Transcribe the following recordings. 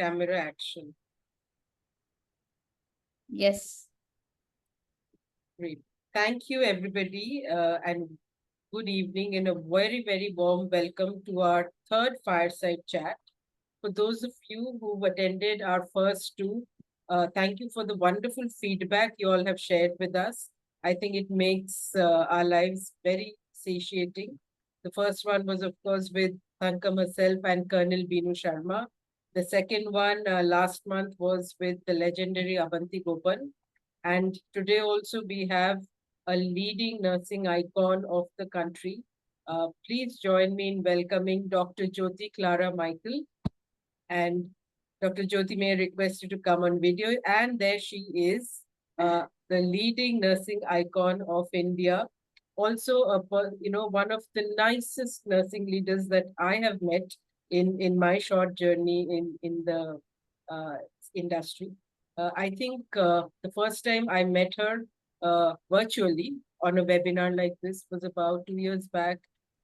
camera action. Yes. Great. Thank you, everybody, and good evening and a very, very warm welcome to our third Fireside chat. For those of you who've attended our first two, thank you for the wonderful feedback you all have shared with us. I think it makes our lives very satiating. The first one was, of course, with Thankam herself and Colonel Binu Sharma. The second one last month was with the legendary Abanti Gopan. And today also we have a leading nursing icon of the country. Please join me in welcoming Dr. Jothi Clara Michael. And Dr. Jothi, may I request you to come on video? And there she is, the leading nursing icon of India. Also, one of the nicest nursing leaders that I have met in my short journey in the uh, industry. I think the first time I met her virtually on a webinar like this was about 2 years back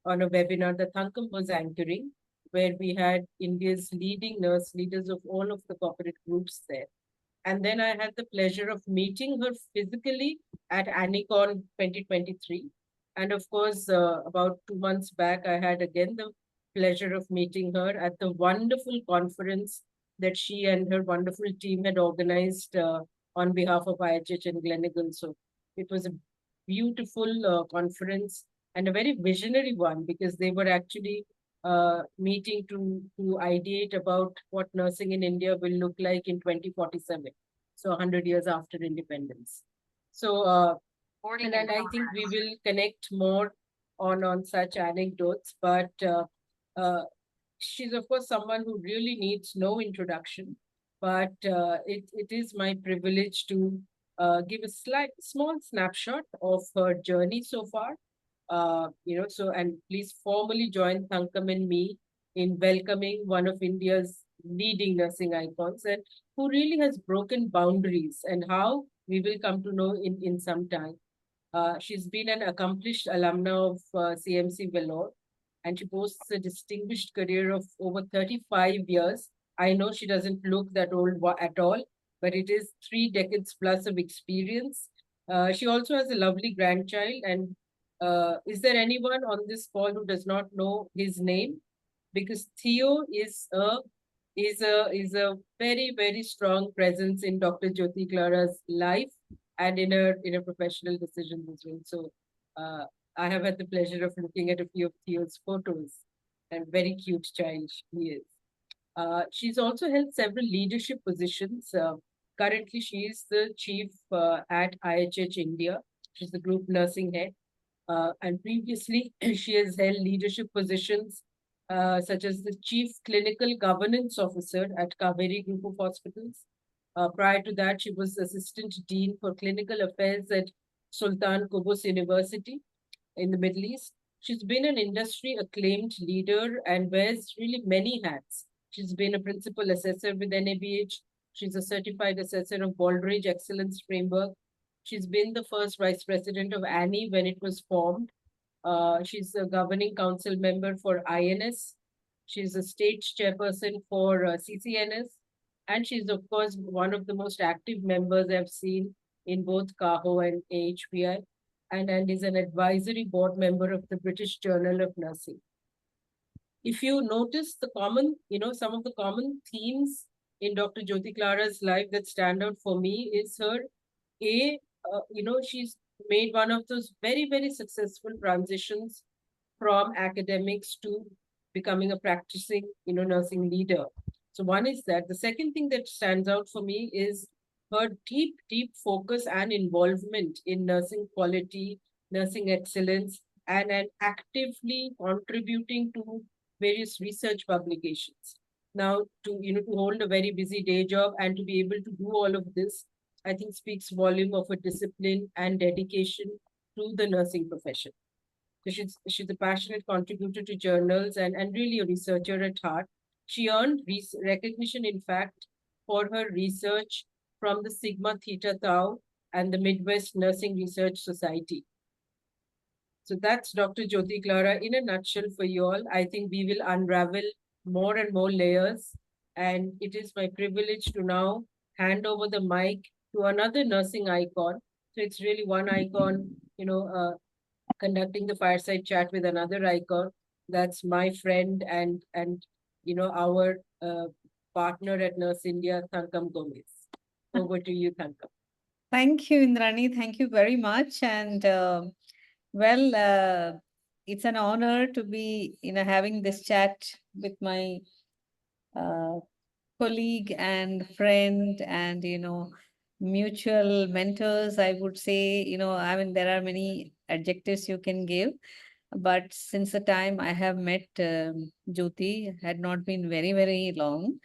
on a webinar that Thankam was anchoring, where we had India's leading nurse leaders of all of the corporate groups there. And then I had the pleasure of meeting her physically at Anicon 2023. And of course, about 2 months back, I had again the pleasure of meeting her at the wonderful conference that she and her wonderful team had organized on behalf of IHH and Gleneagles. So it was a beautiful conference and a very visionary one, because they were actually meeting to ideate about what nursing in India will look like in 2047. So 100 years after independence. So, and I think we will connect more on such anecdotes, but she's of course someone who really needs no introduction, but it is my privilege to give a small snapshot of her journey so far. And please formally join Thankam and me in welcoming one of India's leading nursing icons, and who really has broken boundaries, and how we will come to know in some time. She's been an accomplished alumna of CMC Vellore, and she boasts a distinguished career of over 35 years. I know she doesn't look that old at all, but it is 3 decades plus of experience. She also has a lovely grandchild. And is there anyone on this call who does not know his name? Because Theo is a very, very strong presence in Dr. Jyoti Clara's life and in her professional decisions as well. So uh, I have had the pleasure of looking at a few of Theo's photos, and very cute child he is. She's also held several leadership positions. Currently, she is the chief at IHH India. She's the group nursing head. And previously, she has held leadership positions such as the Chief Clinical Governance Officer at Kaveri Group of Hospitals. Prior to that, she was Assistant Dean for Clinical Affairs at Sultan Qaboos University in the Middle East. She's been an industry acclaimed leader and wears really many hats. She's been a principal assessor with NABH. She's a certified assessor of Baldrige Excellence Framework. She's been the first vice president of ANI when it was formed. She's a governing council member for INS. She's a state chairperson for CCNS. And she's, of course, one of the most active members I've seen in both CAHO and AHPI, and is an advisory board member of the British Journal of Nursing. If you notice the some of the common themes in Dr. Jyoti Clara's life that stand out for me is her, she's made one of those very, very successful transitions from academics to becoming a practicing, nursing leader. So one is that. The second thing that stands out for me is her deep, deep focus and involvement in nursing quality, nursing excellence, and actively contributing to various research publications. Now, to hold a very busy day job and to be able to do all of this, I think speaks volume of a discipline and dedication to the nursing profession. So she's a passionate contributor to journals and really a researcher at heart. She earned recognition, in fact, for her research from the Sigma Theta Tau and the Midwest Nursing Research Society. So that's Dr. Jyoti Clara in a nutshell for you all. I think we will unravel more and more layers and it is my privilege to now hand over the mic to another nursing icon. So it's really one icon, conducting the fireside chat with another icon. That's my friend and our partner at Nurse India, Thankam Gomez. Over to you, Thankam. Thank you, Indrani. Thank you very much. And well, it's an honor to be, having this chat with my uh, colleague and friend and, mutual mentors. I would say, I mean, there are many adjectives you can give. But since the time I have met Jyoti, had not been very, very long.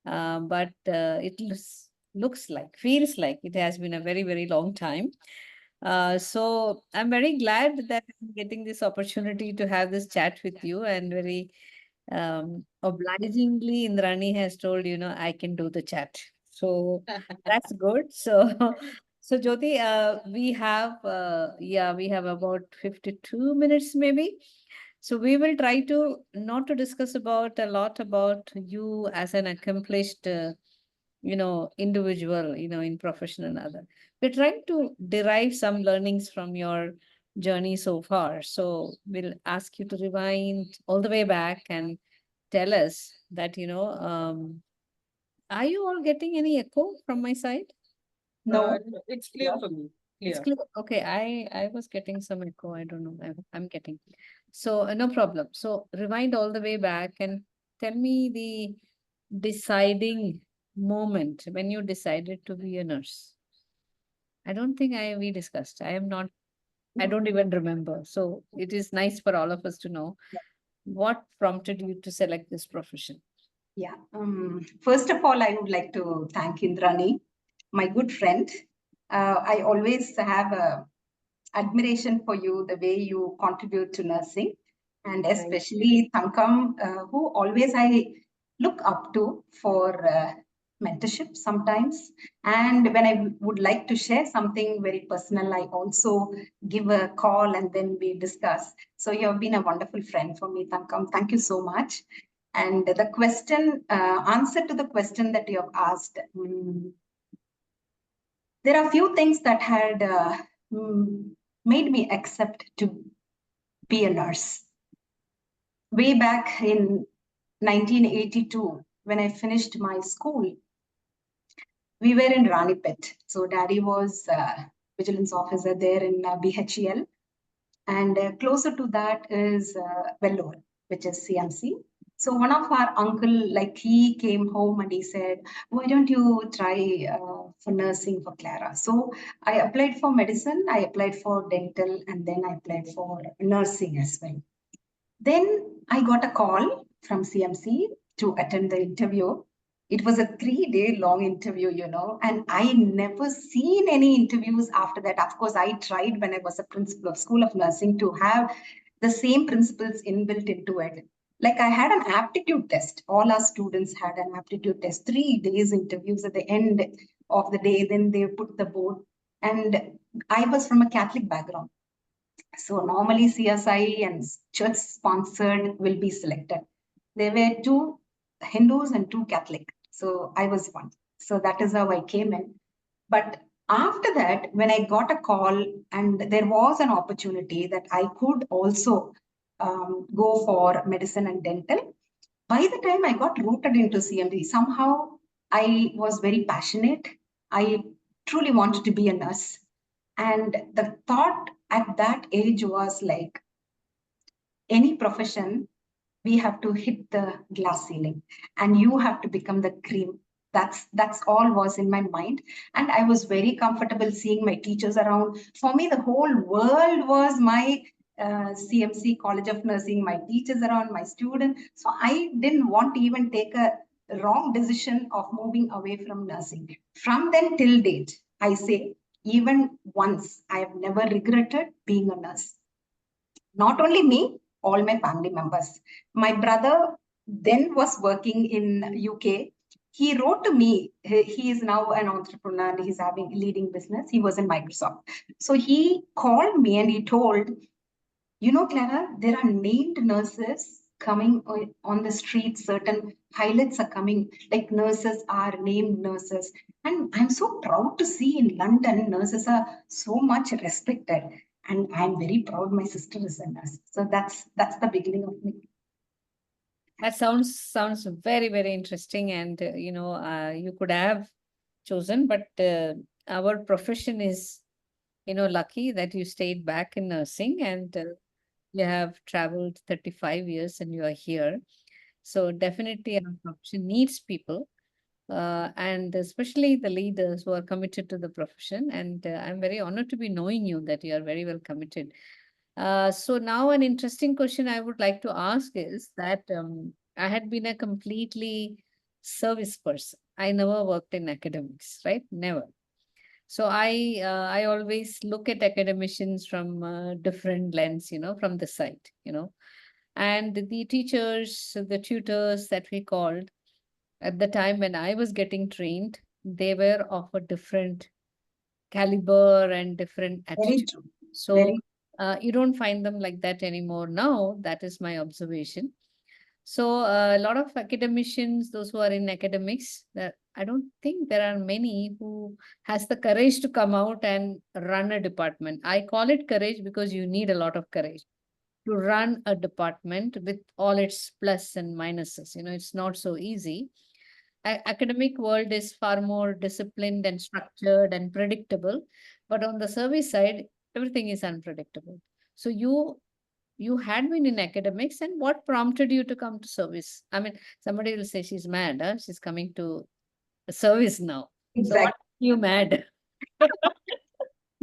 But it looks like, feels like it has been a very, very long time. So I'm very glad that I'm getting this opportunity to have this chat with you, and very obligingly, Indrani has told, I can do the chat. So that's good. So, so Jyoti, we have about 52 minutes maybe. So we will try to not to discuss about a lot about you as an accomplished, individual, in profession and other. We're trying to derive some learnings from your journey so far. So we'll ask you to rewind all the way back and tell us that, are you all getting any echo from my side? No, it's clear for me. It's Clear. clear. Okay, I was getting some echo. I don't know. I'm getting. So no problem. So rewind all the way back and tell me the deciding moment when you decided to be a nurse. I don't think I we discussed. I am not. I don't even remember. So it is nice for all of us to know what prompted you to select this profession. Yeah. First of all, I would like to thank Indrani, my good friend. I always have a admiration for you, the way you contribute to nursing, and especially Thankam, who always I look up to for mentorship sometimes. And when I would like to share something very personal, I also give a call and then we discuss. So you have been a wonderful friend for me, Thankam. Thank you so much. And the question, answer to the question that you have asked, there are a few things that had made me accept to be a nurse. Way back in 1982, when I finished my school, we were in Ranipet. So daddy was vigilance officer there in BHEL. And closer to that is Vellore, which is CMC. So one of our uncle, like he came home and he said, why don't you try for nursing for Clara? So I applied for medicine, I applied for dental, and then I applied for nursing as well. Then I got a call from CMC to attend the interview. It was a 3-day long interview, and I never seen any interviews after that. Of course, I tried when I was a principal of School of Nursing to have the same principles inbuilt into it. Like I had an aptitude test. All our students had an aptitude test, 3 days interviews at the end of the day. Then they put the board. And I was from a Catholic background. So normally CSI and church sponsored will be selected. There were 2 Hindus and 2 Catholic. So I was one. So that is how I came in. But after that, when I got a call and there was an opportunity that I could also go for medicine and dental, by the time I got rooted into CMD, somehow I was very passionate. I truly wanted to be a nurse. And the thought at that age was like, any profession, we have to hit the glass ceiling and you have to become the cream. That's all was in my mind. And I was very comfortable seeing my teachers around. For me, the whole world was my CMC College of Nursing, my teachers around, my students. So I didn't want to even take a wrong decision of moving away from nursing. From then till date, I say, even once, I have never regretted being a nurse. Not only me, all my family members. My brother then was working in UK. He wrote to me. He is now an entrepreneur and he's having leading business. He was in Microsoft. So he called me and he told, Clara, there are named nurses coming on the street, certain pilots are coming, like nurses are named nurses. And I'm so proud to see in London, nurses are so much respected. And I'm very proud my sister is a nurse. So that's the beginning of me. That sounds very, very interesting. And, you could have chosen, but our profession is, lucky that you stayed back in nursing, and you have traveled 35 years and you are here. So definitely our profession needs people, and especially the leaders who are committed to the profession. And I'm very honored to be knowing you, that you are very well committed. So now an interesting question I would like to ask is that I had been a completely service person. I never worked in academics, right? Never. So I always look at academicians from a different lens, from the side, and the teachers, the tutors that we called at the time when I was getting trained, they were of a different caliber and different Very attitude. true. So Very you don't find them like that anymore now. That is my observation. So a lot of academicians, those who are in academics, that I don't think there are many who has the courage to come out and run a department. I call it courage because you need a lot of courage to run a department with all its plus and minuses. It's not so easy. Academic world is far more disciplined and structured and predictable, but on the service side, everything is unpredictable. So you had been in academics, and what prompted you to come to service? I mean, somebody will say she's mad, huh? She's coming to service now. So what exactly. you mad? In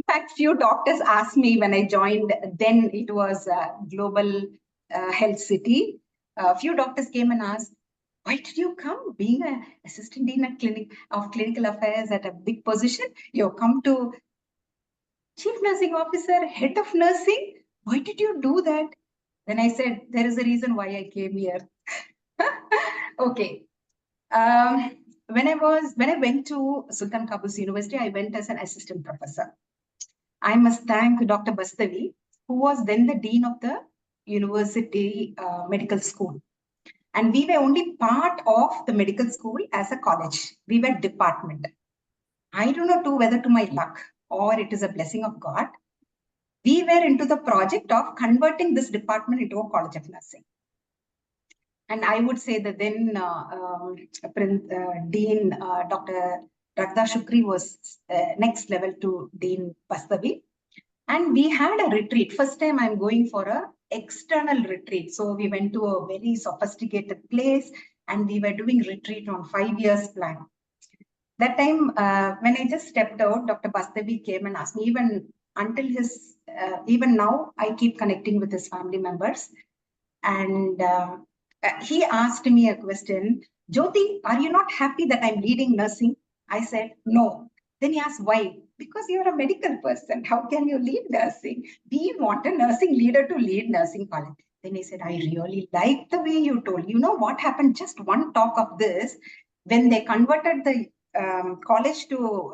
fact, few doctors asked me when I joined, then it was a global health city. A few doctors came and asked, why did you come? Being an assistant dean at clinical affairs at a big position, you come to chief nursing officer, head of nursing. Why did you do that? Then I said, there is a reason why I came here. Okay. When I went to Sultan Qaboos University, I went as an assistant professor. I must thank Dr. Bastavi, who was then the dean of the university medical school. And we were only part of the medical school as a college. We were department. I don't know whether to my luck or it is a blessing of God. We were into the project of converting this department into a college of nursing. And I would say that then Dean Dr. Ragda Shukri was next level to Dean Bastavi. And we had a retreat. First time I'm going for a external retreat. So we went to a very sophisticated place and we were doing retreat on 5 years plan. That time, when I just stepped out, Dr. Bastavi came and asked me, even now, I keep connecting with his family members. And he asked me a question, Jyoti, are you not happy that I'm leading nursing? I said, no. Then he asked, why? Because you're a medical person. How can you lead nursing? We want a nursing leader to lead nursing college. Then he said, I really like the way you told. You know what happened? Just one talk of this. When they converted the college to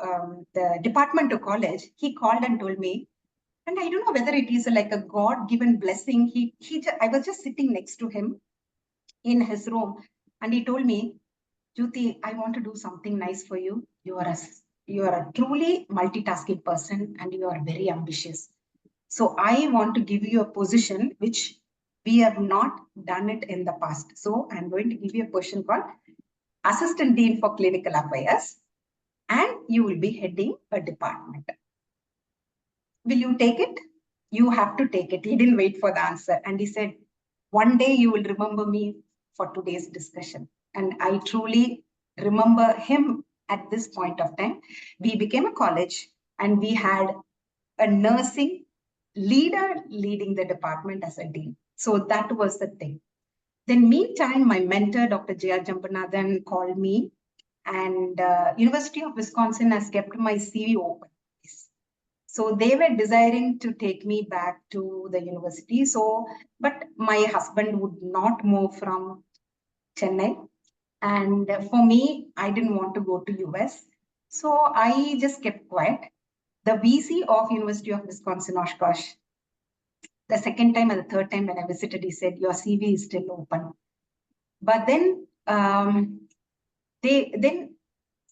the department to college, he called and told me, and I don't know whether it is like a God-given blessing. I was just sitting next to him in his room, and he told me, Jyoti, I want to do something nice for you. You are a truly multitasking person, and you are very ambitious. So I want to give you a position which we have not done it in the past. So I'm going to give you a position called Assistant Dean for Clinical Affairs, and you will be heading a department. Will you take it? You have to take it. He didn't wait for the answer. And he said, one day you will remember me for today's discussion. And I truly remember him at this point of time. We became a college and we had a nursing leader leading the department as a dean. So that was the thing. Then meantime, my mentor, Dr. J.R. Jambanathan, called me, and University of Wisconsin has kept my CV open. So they were desiring to take me back to the university. So, but my husband would not move from Chennai. And for me, I didn't want to go to US. So I just kept quiet. The VC of University of Wisconsin, Oshkosh, the second time and the third time when I visited, he said, your CV is still open. But then They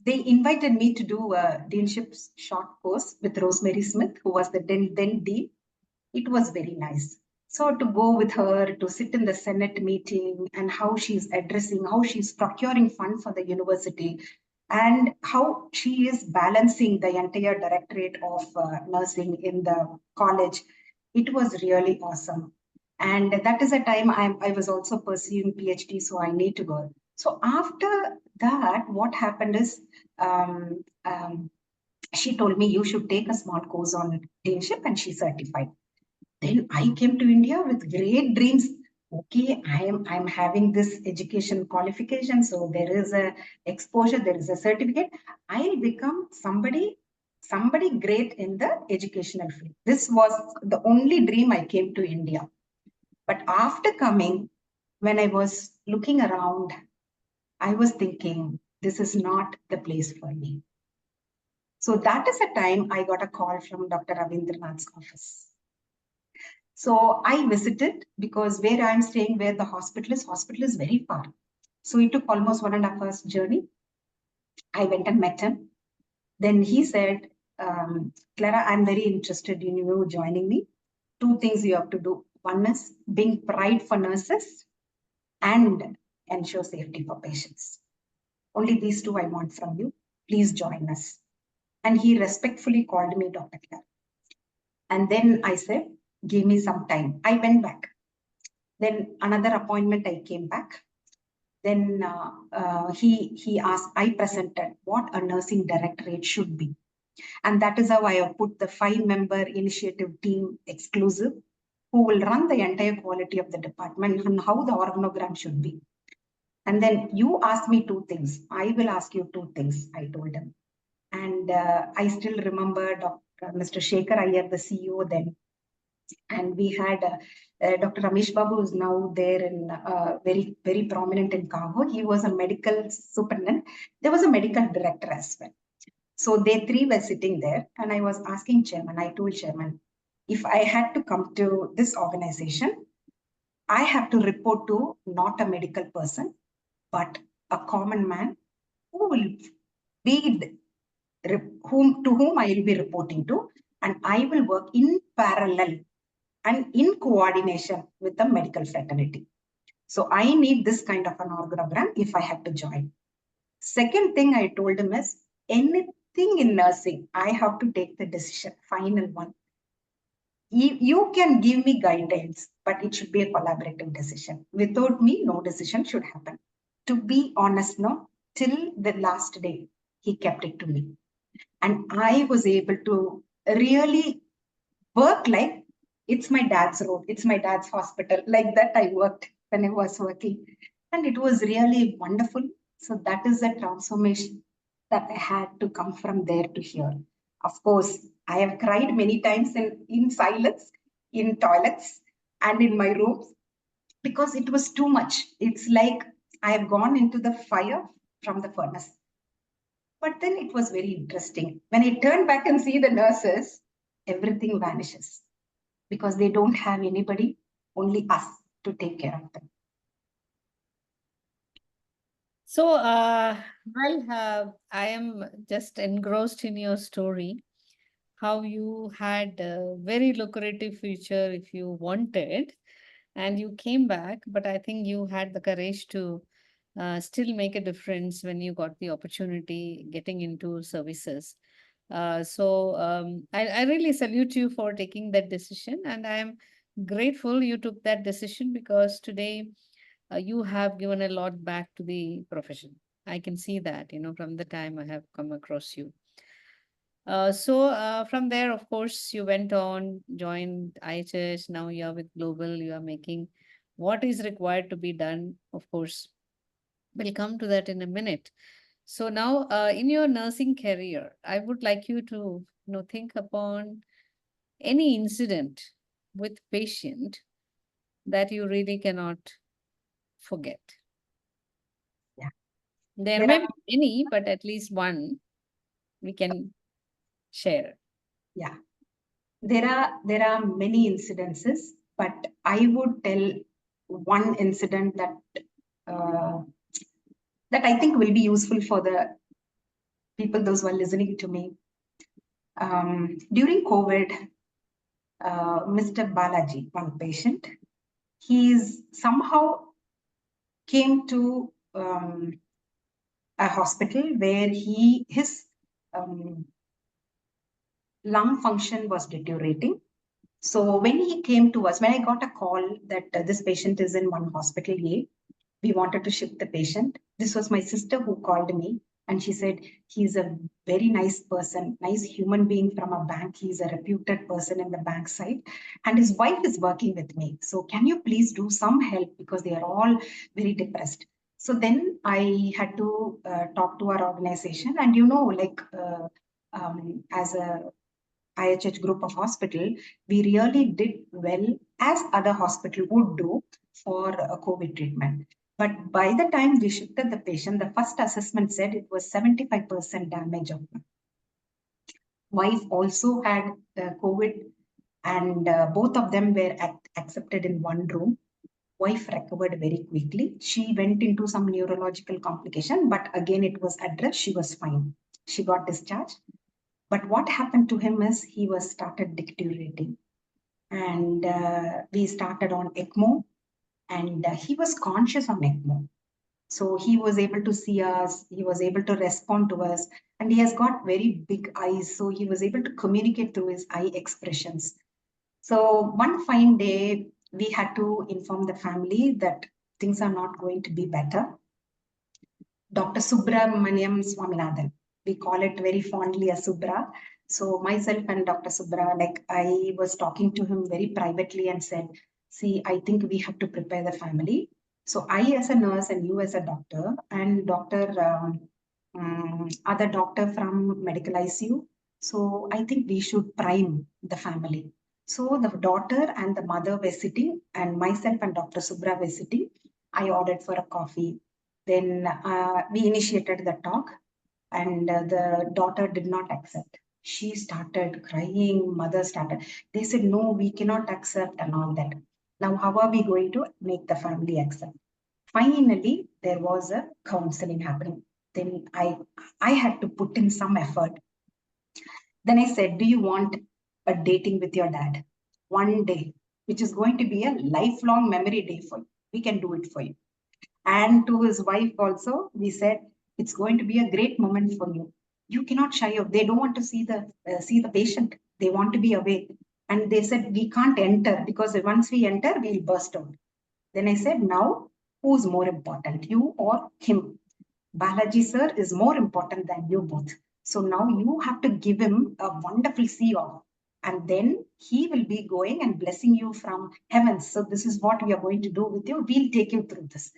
invited me to do a deanship short course with Rosemary Smith, who was the then dean. It was very nice. So to go with her, to sit in the Senate meeting and how she's addressing, how she's procuring fund for the university, and how she is balancing the entire directorate of nursing in the college, it was really awesome. And that is a time I was also pursuing PhD, so I need to go. So after that, what happened is um, um, she told me you should take a small course on deanship, and she certified. Then I came to India with great dreams. Okay, I'm having this education qualification, so there is a exposure, there is a certificate. I'll become somebody great in the educational field. This was the only dream I came to India. But after coming, when I was looking around, I was thinking, this is not the place for me. So that is the time I got a call from Dr. Ravindranath's office. So I visited because where I'm staying, where the hospital is very far. So it took almost 1.5 hours journey. I went and met him. Then he said, Clara, I'm very interested in you joining me. 2 things you have to do. One is being pride for nurses and ensure safety for patients. Only these 2 I want from you. Please join us. And he respectfully called me Dr. Clara. And then I said, give me some time. I went back. Then another appointment, I came back. Then he asked, I presented what a nursing directorate should be. And that is how I have put the 5-member initiative team exclusive, who will run the entire quality of the department and how the organogram should be. And then you asked me 2 things. I will ask you 2 things, I told him. And I still remember Mr. Shekhar Iyer, the CEO then. And we had Dr. Ramesh Babu, who is now there and very, very prominent in Cargo. He was a medical superintendent. There was a medical director as well. So they 3 were sitting there, and I was asking chairman, I told chairman, if I had to come to this organization, I have to report to not a medical person, but a common man who will be to whom I will be reporting to, and I will work in parallel and in coordination with the medical fraternity. So I need this kind of an organogram if I have to join. Second thing I told him is, anything in nursing, I have to take the decision, final one. You can give me guidelines, but it should be a collaborative decision. Without me, no decision should happen. To be honest, no, till the last day, he kept it to me. And I was able to really work like it's my dad's road, it's my dad's hospital. Like that, I worked when I was working. And it was really wonderful. So that is a transformation that I had to come from there to here. Of course, I have cried many times in silence, in toilets, and in my rooms because it was too much. It's like I have gone into the fire from the furnace. But then it was very interesting. When I turn back and see the nurses, everything vanishes because they don't have anybody, only us to take care of them. So, I am just engrossed in your story, how you had a very lucrative future if you wanted, and you came back, but I think you had the courage to still make a difference when you got the opportunity getting into services. I really salute you for taking that decision, and I am grateful you took that decision because today you have given a lot back to the profession. I can see that, from the time I have come across you. From there, of course, you went on, joined IHS. Now you are with Global. You are making what is required to be done. Of course, we'll come to that in a minute. So now, in your nursing career, I would like you to, think upon any incident with patient that you really cannot forget. Yeah. There may be many, but at least one we can share. Yeah. There are many incidences, but I would tell one incident that that I think will be useful for the people, those who are listening to me. During COVID, Mr. Balaji, one patient, he's somehow came to a hospital where his lung function was deteriorating. So when he came to us, when I got a call that this patient is in one hospital A, we wanted to ship the patient. This was my sister who called me, and she said, he's a very nice person, nice human being from a bank. He's a reputed person in the bank side, and his wife is working with me. So can you please do some help, because they are all very depressed. So then I had to talk to our organization, and as a IHH group of hospital, we really did well, as other hospital would do for COVID treatment. But by the time we shifted the patient, the first assessment said it was 75% damage of lung. Wife also had COVID, and both of them were accepted in one room. Wife recovered very quickly. She went into some neurological complication, but again it was addressed. She was fine. She got discharged. But what happened to him is he was started deteriorating, and we started on ECMO, and he was conscious on ECMO. So he was able to see us, he was able to respond to us, and he has got very big eyes. So he was able to communicate through his eye expressions. So one fine day, we had to inform the family that things are not going to be better. Dr. Subramaniam Swaminathan, we call it very fondly as Subra. So myself and Dr. Subra, like I was talking to him very privately and said, see, I think we have to prepare the family. So I as a nurse and you as a doctor and other doctor from medical ICU. So I think we should prime the family. So the daughter and the mother were sitting, and myself and Dr. Subra were sitting. I ordered for a coffee. Then we initiated the talk, and the daughter did not accept. She started crying, mother started. They said, no, we cannot accept, and all that. Now, how are we going to make the family accept? Finally, there was a counseling happening. Then I had to put in some effort. Then I said, do you want a dating with your dad? One day, which is going to be a lifelong memory day for you. We can do it for you. And to his wife also, we said, it's going to be a great moment for you. You cannot shy off. They don't want to see the patient. They want to be away. And they said, we can't enter, because once we enter, we'll burst out. Then I said, now, who's more important, you or him? Balaji sir is more important than you both. So now you have to give him a wonderful see off. And then he will be going and blessing you from heaven. So this is what we are going to do with you. We'll take you through this.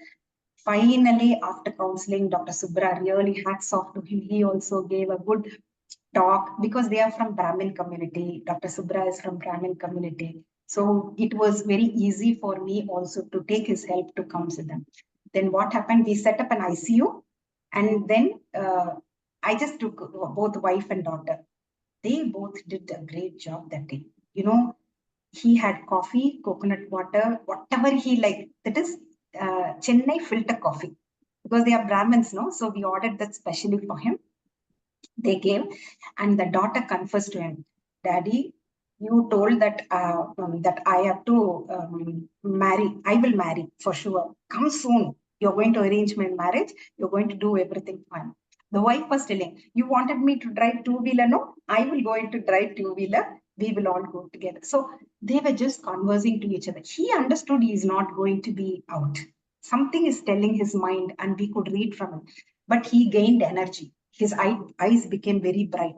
Finally, after counseling, Dr. Subra, really hats off to him. He also gave a good talk, because they are from Brahmin community. Dr. Subra is from Brahmin community. So it was very easy for me also to take his help to counsel them. Then what happened? We set up an ICU, and then I just took both wife and daughter. They both did a great job that day. He had coffee, coconut water, whatever he liked. That is Chennai filter coffee, because they are Brahmins, no? So we ordered that specially for him. They gave, and the daughter confessed to him, Daddy, you told that that I have to marry. I will marry for sure. Come soon. You're going to arrange my marriage. You're going to do everything fine. The wife was telling, you wanted me to drive two-wheeler? No, I will go into drive two-wheeler. We will all go together. So they were just conversing to each other. He understood he is not going to be out. Something is telling his mind, and we could read from it. But he gained energy. His eyes became very bright.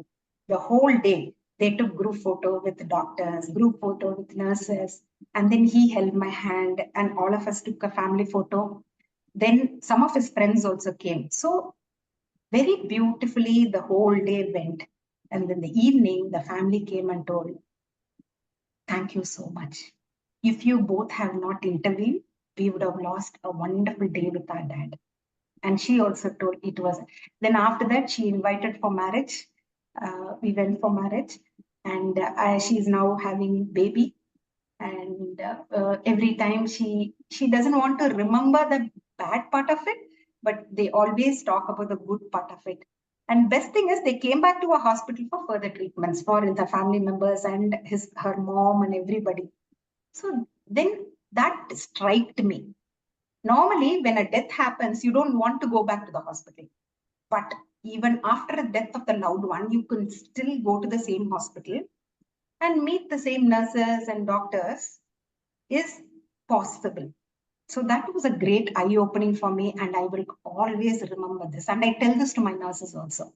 The whole day, they took group photo with doctors, group photo with nurses, and then he held my hand, and all of us took a family photo. Then some of his friends also came. So very beautifully, the whole day went. And then the evening, the family came and told, thank you so much. If you both have not intervened, we would have lost a wonderful day with our dad. And she also told it was. Then after that, she invited for marriage. We went for marriage, and she is now having baby. And every time she doesn't want to remember the bad part of it, but they always talk about the good part of it. And best thing is they came back to a hospital for further treatments for the family members and her mom and everybody. So then that struck me. Normally, when a death happens, you don't want to go back to the hospital. But even after the death of the loved one, you can still go to the same hospital and meet the same nurses and doctors is possible. So that was a great eye opening for me, and I will always remember this. And I tell this to my nurses also.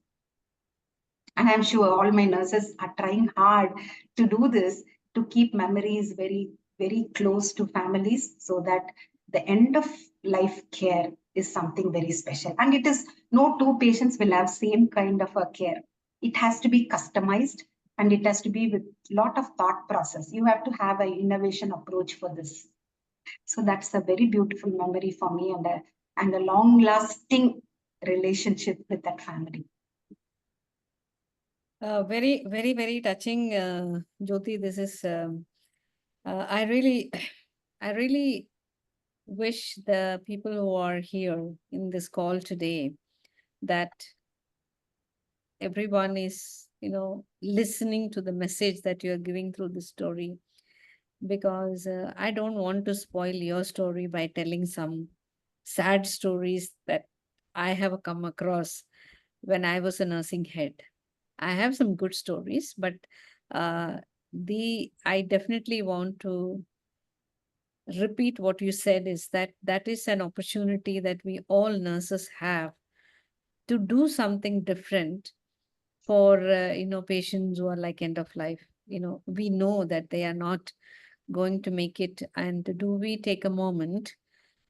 And I'm sure all my nurses are trying hard to do this, to keep memories very, very close to families, so that the end of life care is something very special. And it is no two patients will have same kind of a care. It has to be customized, and it has to be with lot of thought process. You have to have an innovation approach for this. So that's a very beautiful memory for me, and a long lasting relationship with that family. Very, very, very touching, Jyoti. This is, I really, I really wish the people who are here in this call today that everyone is, listening to the message that you are giving through the story, because I don't want to spoil your story by telling some sad stories that I have come across when I was a nursing head. I have some good stories, but uh, the I definitely want to repeat what you said, is that that is an opportunity that we all nurses have to do something different for patients who are like end of life. We know that they are not going to make it, and do we take a moment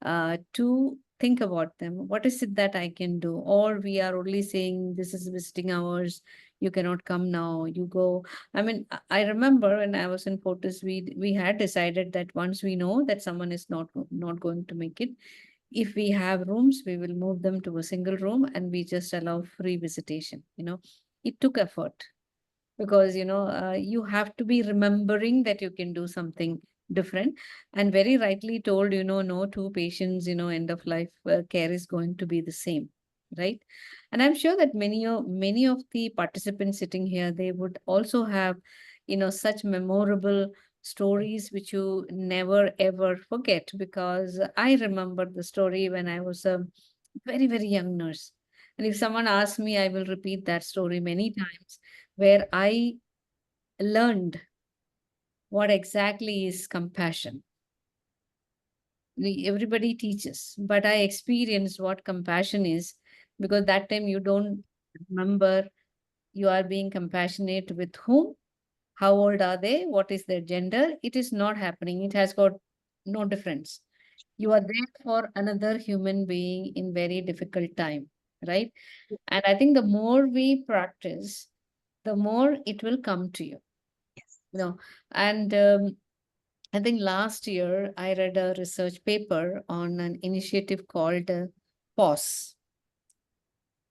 to think about them? What is it that I can do? Or we are only saying, this is visiting hours, you cannot come now, you go. I mean, I remember when I was in Fortis, we had decided that once we know that someone is not going to make it, if we have rooms, we will move them to a single room and we just allow free visitation. It took effort, because you have to be remembering that you can do something different. And very rightly told, no two patients, end of life care is going to be the same, right? And I'm sure that many of the participants sitting here, they would also have such memorable stories which you never ever forget. Because I remember the story when I was a very, very young nurse, and if someone asks me, I will repeat that story many times, where I learned what exactly is compassion. Everybody teaches, but I experienced what compassion is, because that time you don't remember you are being compassionate with whom, how old are they, what is their gender. It is not happening. It has got no difference. You are there for another human being in very difficult time, right? And I think the more we practice, the more it will come to you. Yes. And I think last year I read a research paper on an initiative called pause.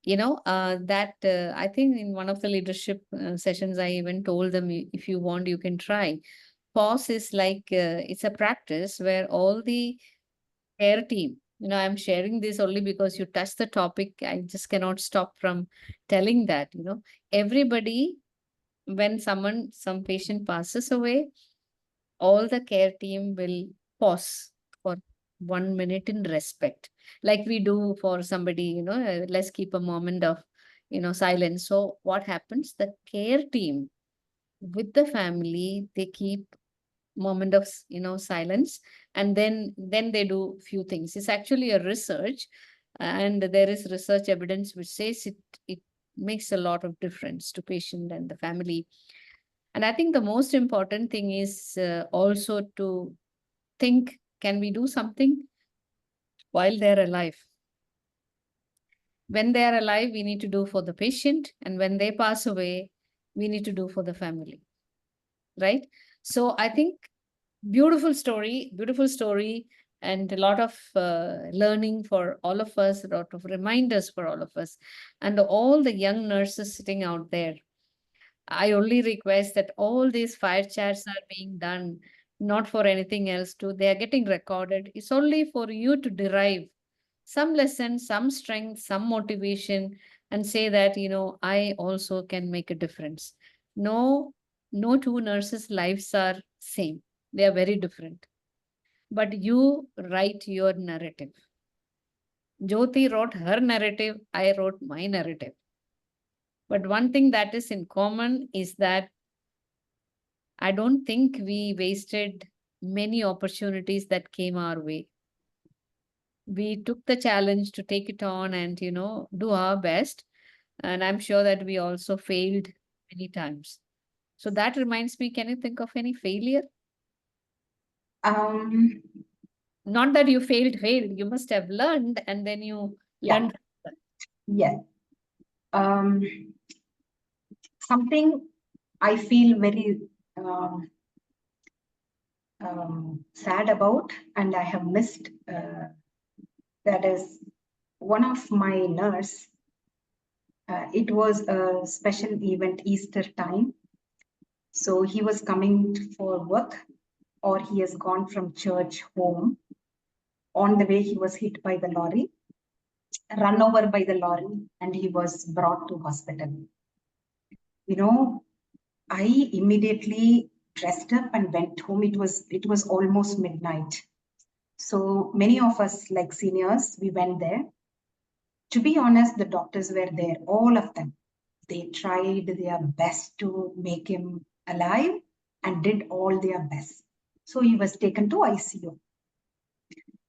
That I think in one of the leadership sessions, I even told them, if you want, you can try. Pause is like, it's a practice where all the care team, I'm sharing this only because you touched the topic. I just cannot stop from telling that, everybody, when some patient passes away, all the care team will pause for 1 minute in respect, like we do for somebody. Let's keep a moment of silence. So what happens, the care team with the family, they keep moment of silence, and then they do few things. It's actually a research, and there is research evidence which says it makes a lot of difference to patient and the family. And I think the most important thing is also to think, can we do something while they're alive? When they are alive, we need to do for the patient. And when they pass away, we need to do for the family. Right? So I think beautiful story, and a lot of learning for all of us, a lot of reminders for all of us. And all the young nurses sitting out there, I only request that all these fire chats are being done not for anything else too. They are getting recorded. It's only for you to derive some lesson, some strength, some motivation, and say that, I also can make a difference. No, no two nurses' lives are same. They are very different. But you write your narrative. Jyoti wrote her narrative, I wrote my narrative. But one thing that is in common is that I don't think we wasted many opportunities that came our way. We took the challenge to take it on and, do our best. And I'm sure that we also failed many times. So that reminds me, can you think of any failure? Um, Not that you failed. You must have learned and then you yeah, learned. yeah. Um, Something I feel very sad about, and I have missed. That is one of my nurse. It was a special event, Easter time. So he was coming for work, or he has gone from church home. On the way, he was hit by the lorry, run over by the lorry, and he was brought to hospital. You know, I immediately dressed up and went home. It was almost midnight. So many of us, like seniors, we went there. To be honest, the doctors were there, all of them. They tried their best to make him alive and did all their best. So he was taken to ICU.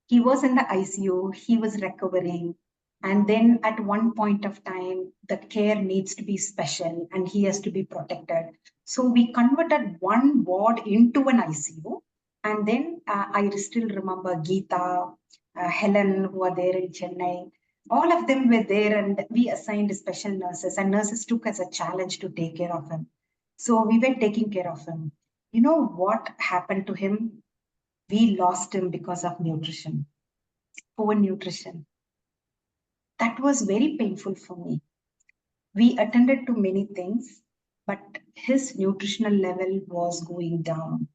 He was in the ICU, he was recovering. And then at one point of time, the care needs to be special and he has to be protected. So we converted one ward into an ICU. And then I still remember Geeta, Helen, who are there in Chennai. All of them were there, and we assigned special nurses, and nurses took as a challenge to take care of him. So we were taking care of him. You know what happened to him? We lost him because of nutrition, poor nutrition. That was very painful for me. We attended to many things, but his nutritional level was going down.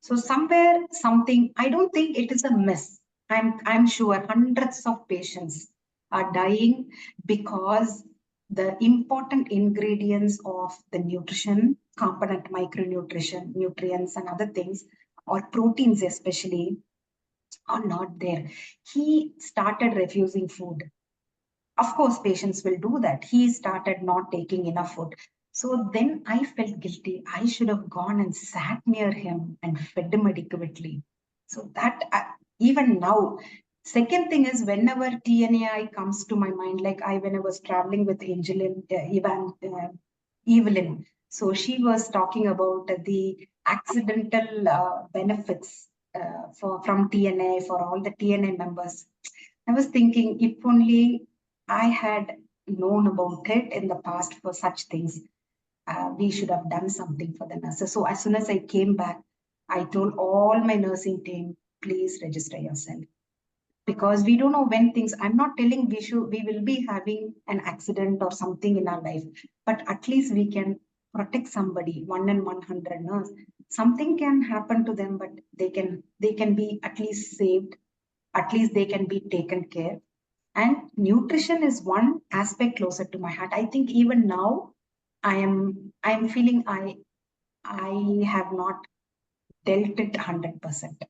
So somewhere, something, I don't think it is a miss. I'm sure hundreds of patients are dying because the important ingredients of the nutrition, component micronutrition, nutrients and other things, or proteins especially, are not there. He started refusing food. Of course, patients will do that. He started not taking enough food. So then I felt guilty. I should have gone and sat near him and fed him adequately. So that even now, second thing is whenever TNAI comes to my mind, like when I was traveling with Evelyn. So she was talking about the accidental benefits from TNA for all the TNA members. I was thinking if only I had known about it in the past for such things, we should have done something for the nurses. So as soon as I came back, I told all my nursing team, please register yourself. Because we don't know when things, I'm not telling we will be having an accident or something in our life, but at least we can protect somebody, 1 in 100 nurse. Something can happen to them, but they can be at least saved, at least they can be taken care. And nutrition is one aspect closer to my heart. I think even now I am feeling I have not dealt it 100%.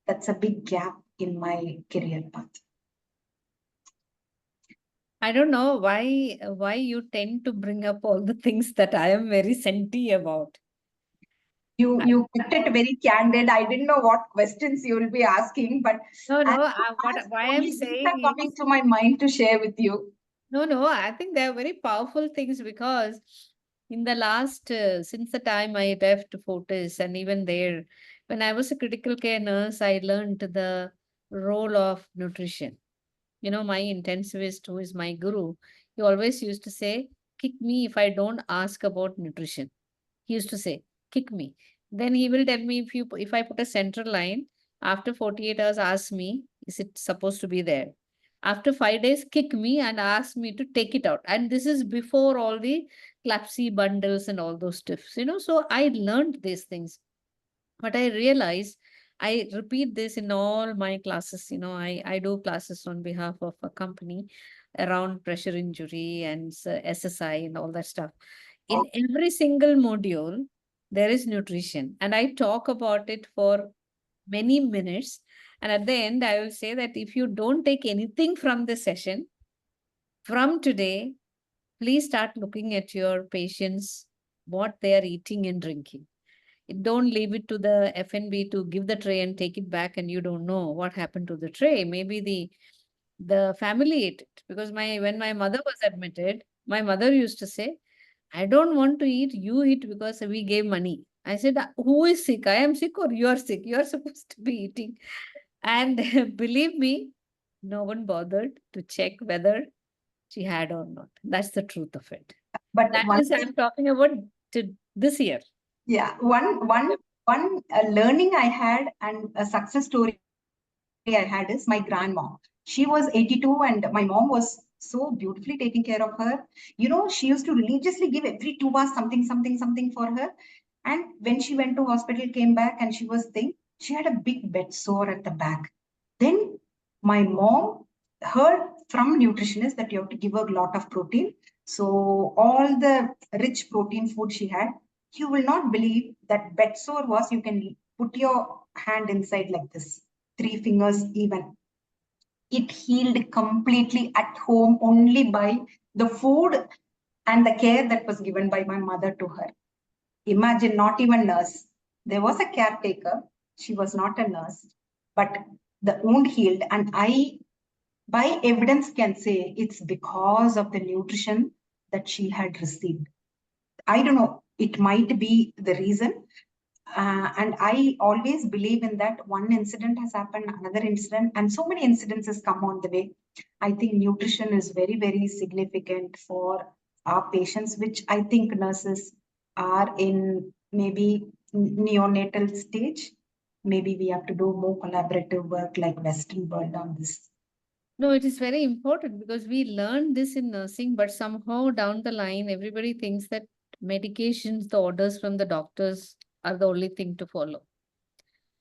That's a big gap in my career path. I don't know why you tend to bring up all the things that I am very senti about. You kept it very candid. I didn't know what questions you will be asking, but No, as, no. as Why I'm only these saying are coming is, to my mind to share with you. no. I think they are very powerful things because in the last, since the time I left Fortis and even there, when I was a critical care nurse, I learned the role of nutrition. My intensivist, who is my guru, he always used to say, kick me if I don't ask about nutrition. He used to say, kick me. Then he will tell me if I put a central line, after 48 hours, ask me, is it supposed to be there? After 5 days, kick me and ask me to take it out. And this is before all the Clapsy bundles and all those stuffs. So I learned these things. But I realized I repeat this in all my classes. I do classes on behalf of a company around pressure injury and SSI and all that stuff. In every single module, there is nutrition, and I talk about it for many minutes. And at the end, I will say that if you don't take anything from the session, from today, please start looking at your patients, what they are eating and drinking. Don't leave it to the F&B to give the tray and take it back, and you don't know what happened to the tray. Maybe the family ate it. Because when my mother was admitted, my mother used to say, I don't want to eat, you eat because we gave money. I said, who is sick? I am sick or you are sick? You are supposed to be eating. And believe me, no one bothered to check whether she had or not. That's the truth of it. But That one is, I'm talking about this year. Yeah, one learning I had and a success story I had is my grandma. She was 82 and my mom was so beautifully taking care of her. She used to religiously give every 2 hours something, something, something for her. And when she went to hospital, came back and she had a big bed sore at the back. Then my mom heard from nutritionists that you have to give her a lot of protein. So all the rich protein food she had, you will not believe that bed sore was you can put your hand inside like this, 3 fingers even. It healed completely at home only by the food and the care that was given by my mother to her. Imagine, not even nurse. There was a caretaker. She was not a nurse, but the wound healed. And I, by evidence, can say it's because of the nutrition that she had received. I don't know, it might be the reason. And I always believe in that one incident has happened, another incident, and so many incidences come on the way. I think nutrition is very, very significant for our patients, which I think nurses are in maybe neonatal stage. Maybe we have to do more collaborative work like Western world on this. No, it is very important because we learned this in nursing, but somehow down the line, everybody thinks that medications, the orders from the doctors are the only thing to follow.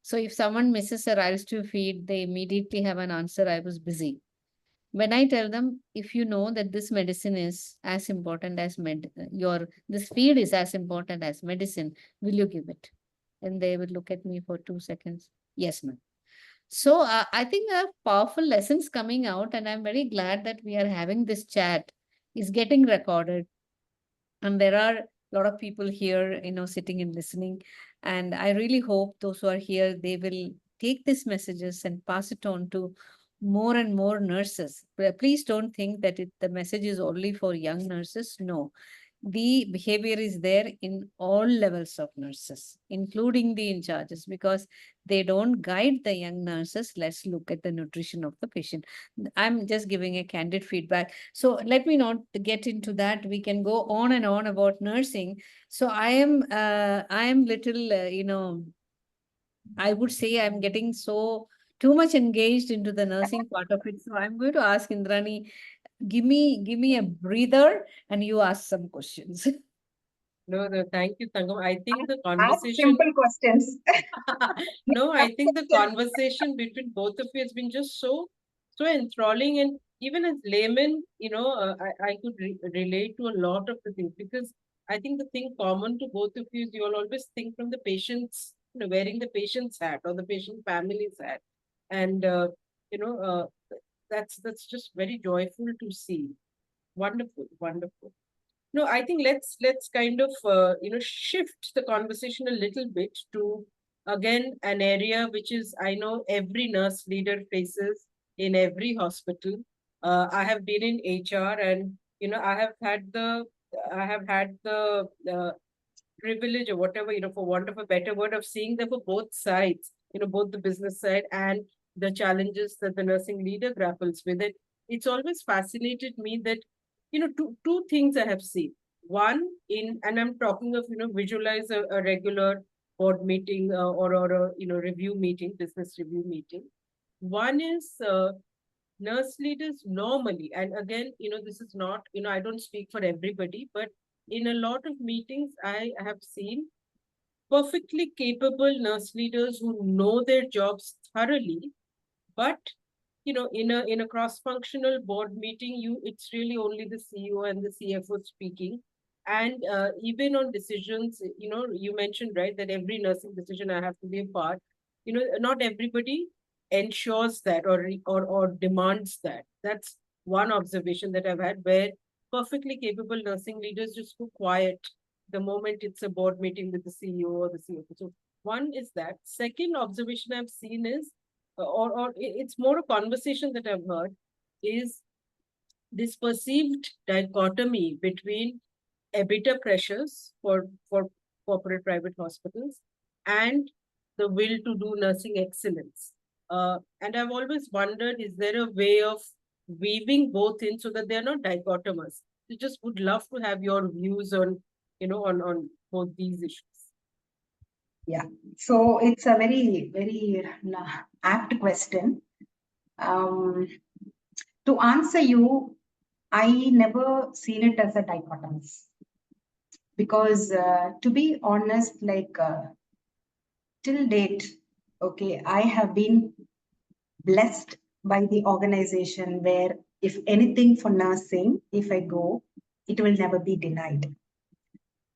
So if someone misses a rice to feed, they immediately have an answer, I was busy. When I tell them, if you know that this medicine is as important as this feed is as important as medicine, will you give it? And they would look at me for 2 seconds. Yes, ma'am. So I think there are powerful lessons coming out, and I'm very glad that we are having this chat. Is getting recorded, and there are a lot of people here, sitting and listening. And I really hope those who are here, they will take these messages and pass it on to more and more nurses. Please don't think that the message is only for young nurses. No, the behavior is there in all levels of nurses, including the in charges, because they don't guide the young nurses. Let's look at the nutrition of the patient. I'm just giving a candid feedback. So let me not get into that. We can go on and on about nursing. So I am little, I would say I'm getting so too much engaged into the nursing part of it. So I'm going to ask Indrani, give me a breather and you ask some questions. No, no, thank you, Tangam. I think the Ask conversation. simple questions. No, I think the conversation between both of you has been just so enthralling, and even as laymen, I could relate to a lot of the things, because I think the thing common to both of you is you all always think from the patient's, wearing the patient's hat or the patient family's hat, and you know, that's just very joyful to see. Wonderful, wonderful. No, I think let's kind of shift the conversation a little bit to, again, an area which is, I know, every nurse leader faces in every hospital. I have been in HR, and I have had the privilege, or whatever, for want of a better word, of seeing them for both sides, both the business side and the challenges that the nursing leader grapples with. It's always fascinated me that, two things I have seen. One, and I'm talking of, visualize a regular board meeting, or a, review meeting, business review meeting. One is, nurse leaders normally, and again, this is not, I don't speak for everybody, but in a lot of meetings I have seen, perfectly capable nurse leaders who know their jobs thoroughly, but in a cross-functional board meeting, it's really only the CEO and the CFO speaking. And even on decisions, you mentioned, right, that every nursing decision I have to be a part. Not everybody ensures that or demands that. That's one observation that I've had, where perfectly capable nursing leaders just go quiet the moment it's a board meeting with the CEO or the CFO. So one is that. Second observation I've seen is, it's more a conversation that I've heard, is this perceived dichotomy between EBITDA pressures for corporate private hospitals and the will to do nursing excellence. And I've always wondered, is there a way of weaving both in so that they're not dichotomous? We just would love to have your views on, on both these issues. Yeah, so it's a very, very apt question. To answer you, I never seen it as a dichotomous, because to be honest, like till date, okay, I have been blessed by the organization where if anything for nursing, if I go, it will never be denied.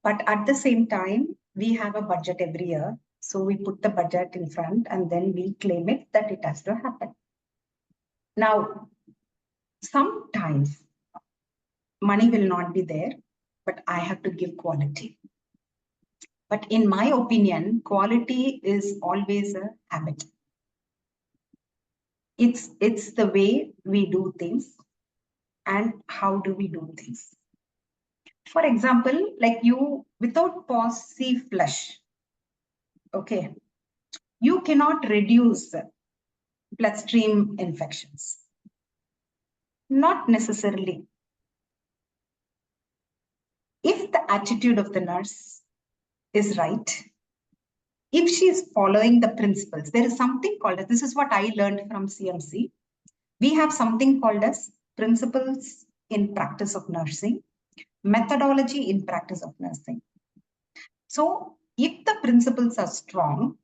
But at the same time, we have a budget every year. So we put the budget in front and then we claim it that it has to happen. Now, sometimes money will not be there, but I have to give quality. But in my opinion, quality is always a habit. It's the way we do things and how do we do things. For example, like you, without pause, see flush. Okay. You cannot reduce bloodstream infections. Not necessarily. If the attitude of the nurse is right, if she is following the principles, there is something called, this is what I learned from CMC. We have something called as principles in practice of nursing, methodology in practice of nursing. So if the principles are strong,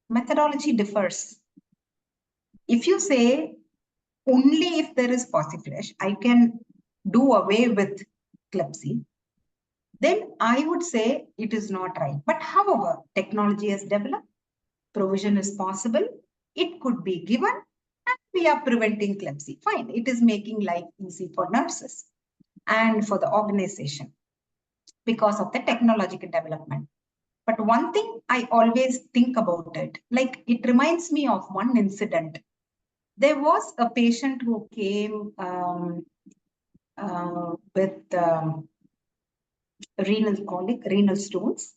methodology differs. If you say only if there is flesh, I can do away with clepsy, then I would say it is not right. But however, technology has developed, provision is possible, it could be given, and we are preventing clepsy. Fine, it is making life easy for nurses and for the organization because of the technological development. But one thing I always think about it, like it reminds me of one incident. There was a patient who came with renal colic, renal stones.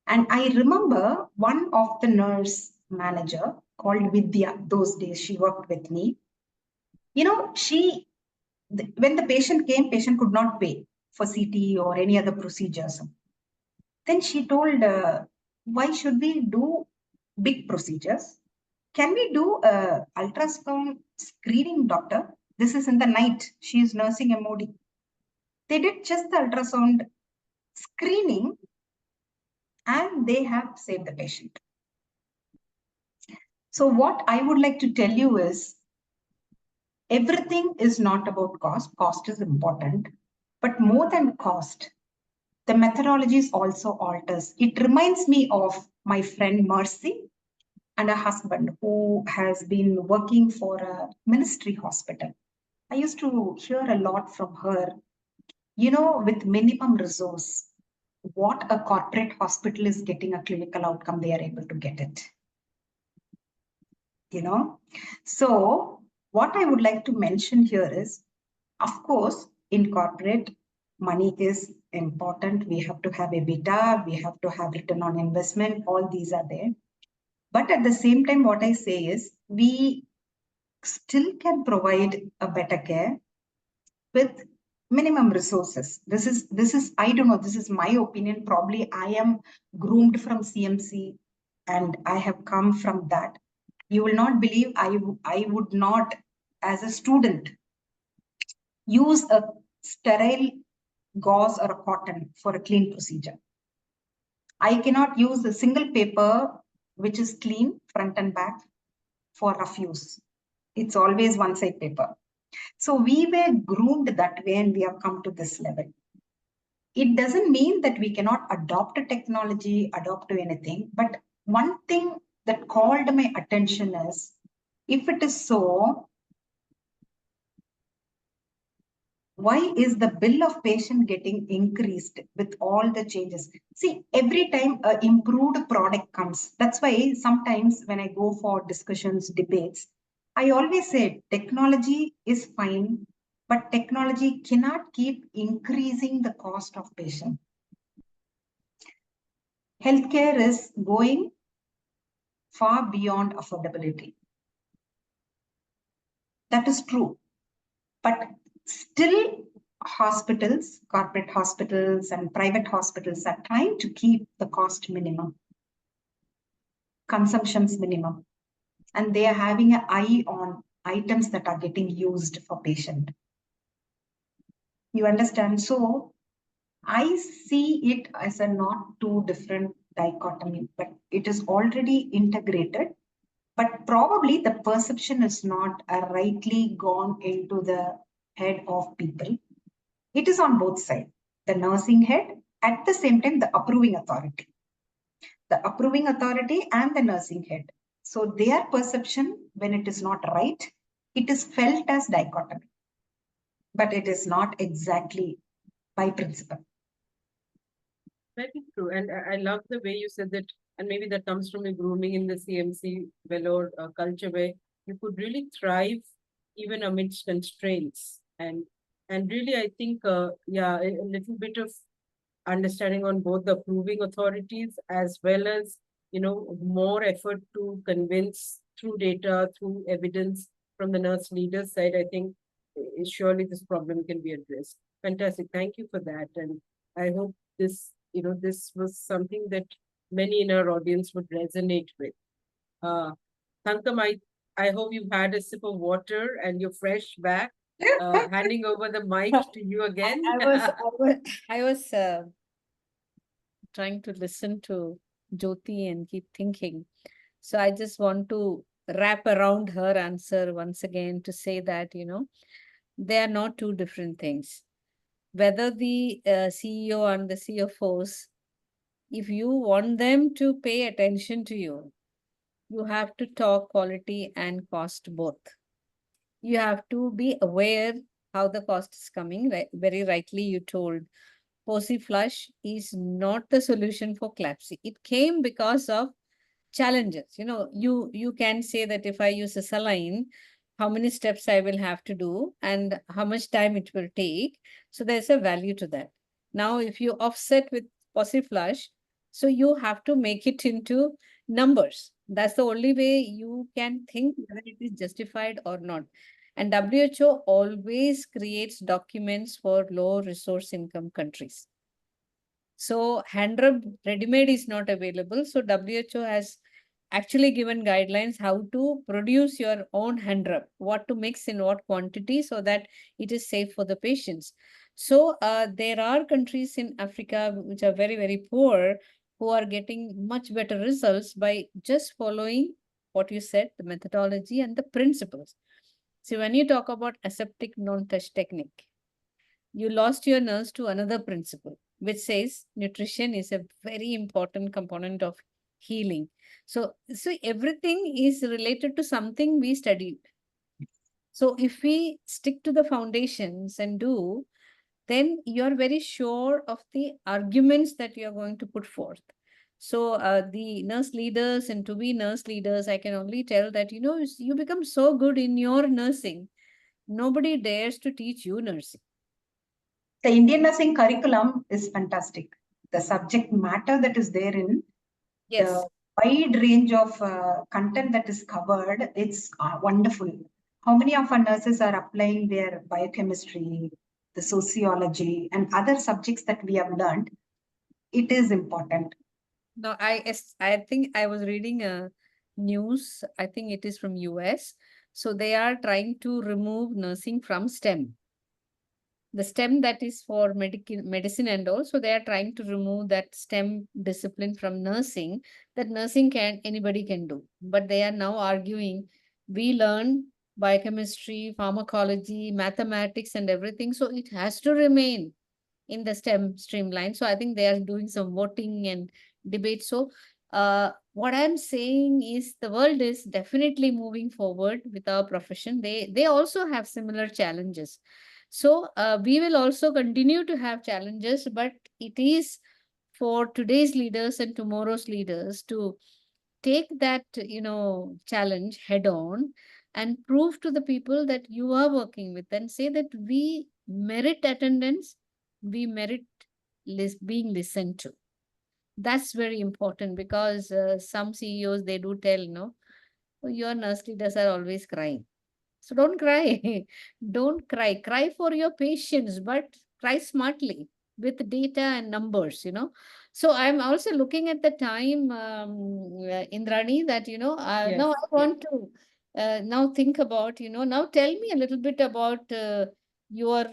And I remember one of the nurse manager called Vidya, those days she worked with me. You know, when the patient came, patient could not pay for CT or any other procedures. Then she told, why should we do big procedures? Can we do a ultrasound screening, doctor? This is in the night. She is nursing MOD. They did just the ultrasound screening and they have saved the patient. So what I would like to tell you is, everything is not about cost. Cost is important, but more than cost, the methodologies also alters. It reminds me of my friend Mercy and her husband who has been working for a ministry hospital. I used to hear a lot from her. You know, with minimum resource, what a corporate hospital is getting a clinical outcome, they are able to get it. You know, so what I would like to mention here is, of course, in corporate, money is important. We have to have EBITDA, we have to have return on investment, all these are there. But at the same time, what I say is, we still can provide a better care with minimum resources. This is, I don't know, this is my opinion. Probably I am groomed from CMC and I have come from that. You will not believe I would not, as a student, use a sterile gauze or a cotton for a clean procedure. I cannot use a single paper which is clean front and back for rough use. It's always one side paper. So we were groomed that way and we have come to this level. It doesn't mean that we cannot adopt a technology, adopt to anything. But one thing that called my attention is, if it is so, why is the bill of patient getting increased with all the changes? See, every time an improved product comes, that's why sometimes when I go for discussions, debates, I always say technology is fine, but technology cannot keep increasing the cost of patient. Healthcare is going far beyond affordability. That is true. But still, hospitals, corporate hospitals, and private hospitals are trying to keep the cost minimum, consumptions minimum, and they are having an eye on items that are getting used for patient. You understand? So I see it as a not too different dichotomy, but it is already integrated. But probably the perception is not rightly gone into the head of people. It is on both sides, the nursing head, at the same time, the approving authority. The approving authority and the nursing head. So their perception, when it is not right, it is felt as dichotomy. But it is not exactly by principle. Very true. And I love the way you said that, and maybe that comes from your grooming in the CMC velour culture where you could really thrive even amidst constraints. And really, I think, yeah, a little bit of understanding on both the approving authorities as well as, more effort to convince through data, through evidence from the nurse leaders side, I think surely this problem can be addressed. Fantastic. Thank you for that. And I hope this was something that many in our audience would resonate with. Thankam, I hope you've had a sip of water and you're fresh back. Handing over the mic to you again. I was trying to listen to Jyoti and keep thinking. So I just want to wrap around her answer once again to say that, they are not two different things. Whether the CEO and the CFOs, if you want them to pay attention to you, you have to talk quality and cost both. You have to be aware how the cost is coming. Right? Very rightly, you told flush is not the solution for CLAPSI. It came because of challenges. You can say that if I use a saline, how many steps I will have to do and how much time it will take. So there's a value to that. Now, if you offset with flush, so you have to make it into numbers. That's the only way you can think whether it is justified or not. And WHO always creates documents for low resource income countries. So hand rub ready-made is not available. So WHO has actually given guidelines how to produce your own hand rub, what to mix in what quantity so that it is safe for the patients. So there are countries in Africa which are very, very poor who are getting much better results by just following what you said, the methodology and the principles. So when you talk about aseptic non-touch technique, you lost your nurse to another principle, which says nutrition is a very important component of healing. So everything is related to something we studied. So if we stick to the foundations and do, then you're very sure of the arguments that you're going to put forth. So the nurse leaders and to be nurse leaders, I can only tell that, you become so good in your nursing. Nobody dares to teach you nursing. The Indian nursing curriculum is fantastic. The subject matter that is there in the wide range of content that is covered, it's wonderful. How many of our nurses are applying their biochemistry, the sociology, and other subjects that we have learned? It is important. No, I think I was reading a news. I think it is from US. So they are trying to remove nursing from STEM. the STEM that is for medicine and all. So they are trying to remove that STEM discipline from nursing, that nursing anybody can do. But they are now arguing, we learn biochemistry, pharmacology, mathematics and everything. So it has to remain in the STEM streamline. So I think they are doing some voting and debate. So what I'm saying is the world is definitely moving forward with our profession. They also have similar challenges. So we will also continue to have challenges, but it is for today's leaders and tomorrow's leaders to take that challenge head on and prove to the people that you are working with, and say that we merit attendance, we merit being listened to. That's very important, because some CEOs, they do tell, "Oh, your nurse leaders are always crying." So don't cry. Don't cry. Cry for your patients, but cry smartly with data and numbers. So I'm also looking at the time, Indrani, that, Yes, now I yes. want to now think about, now tell me a little bit about your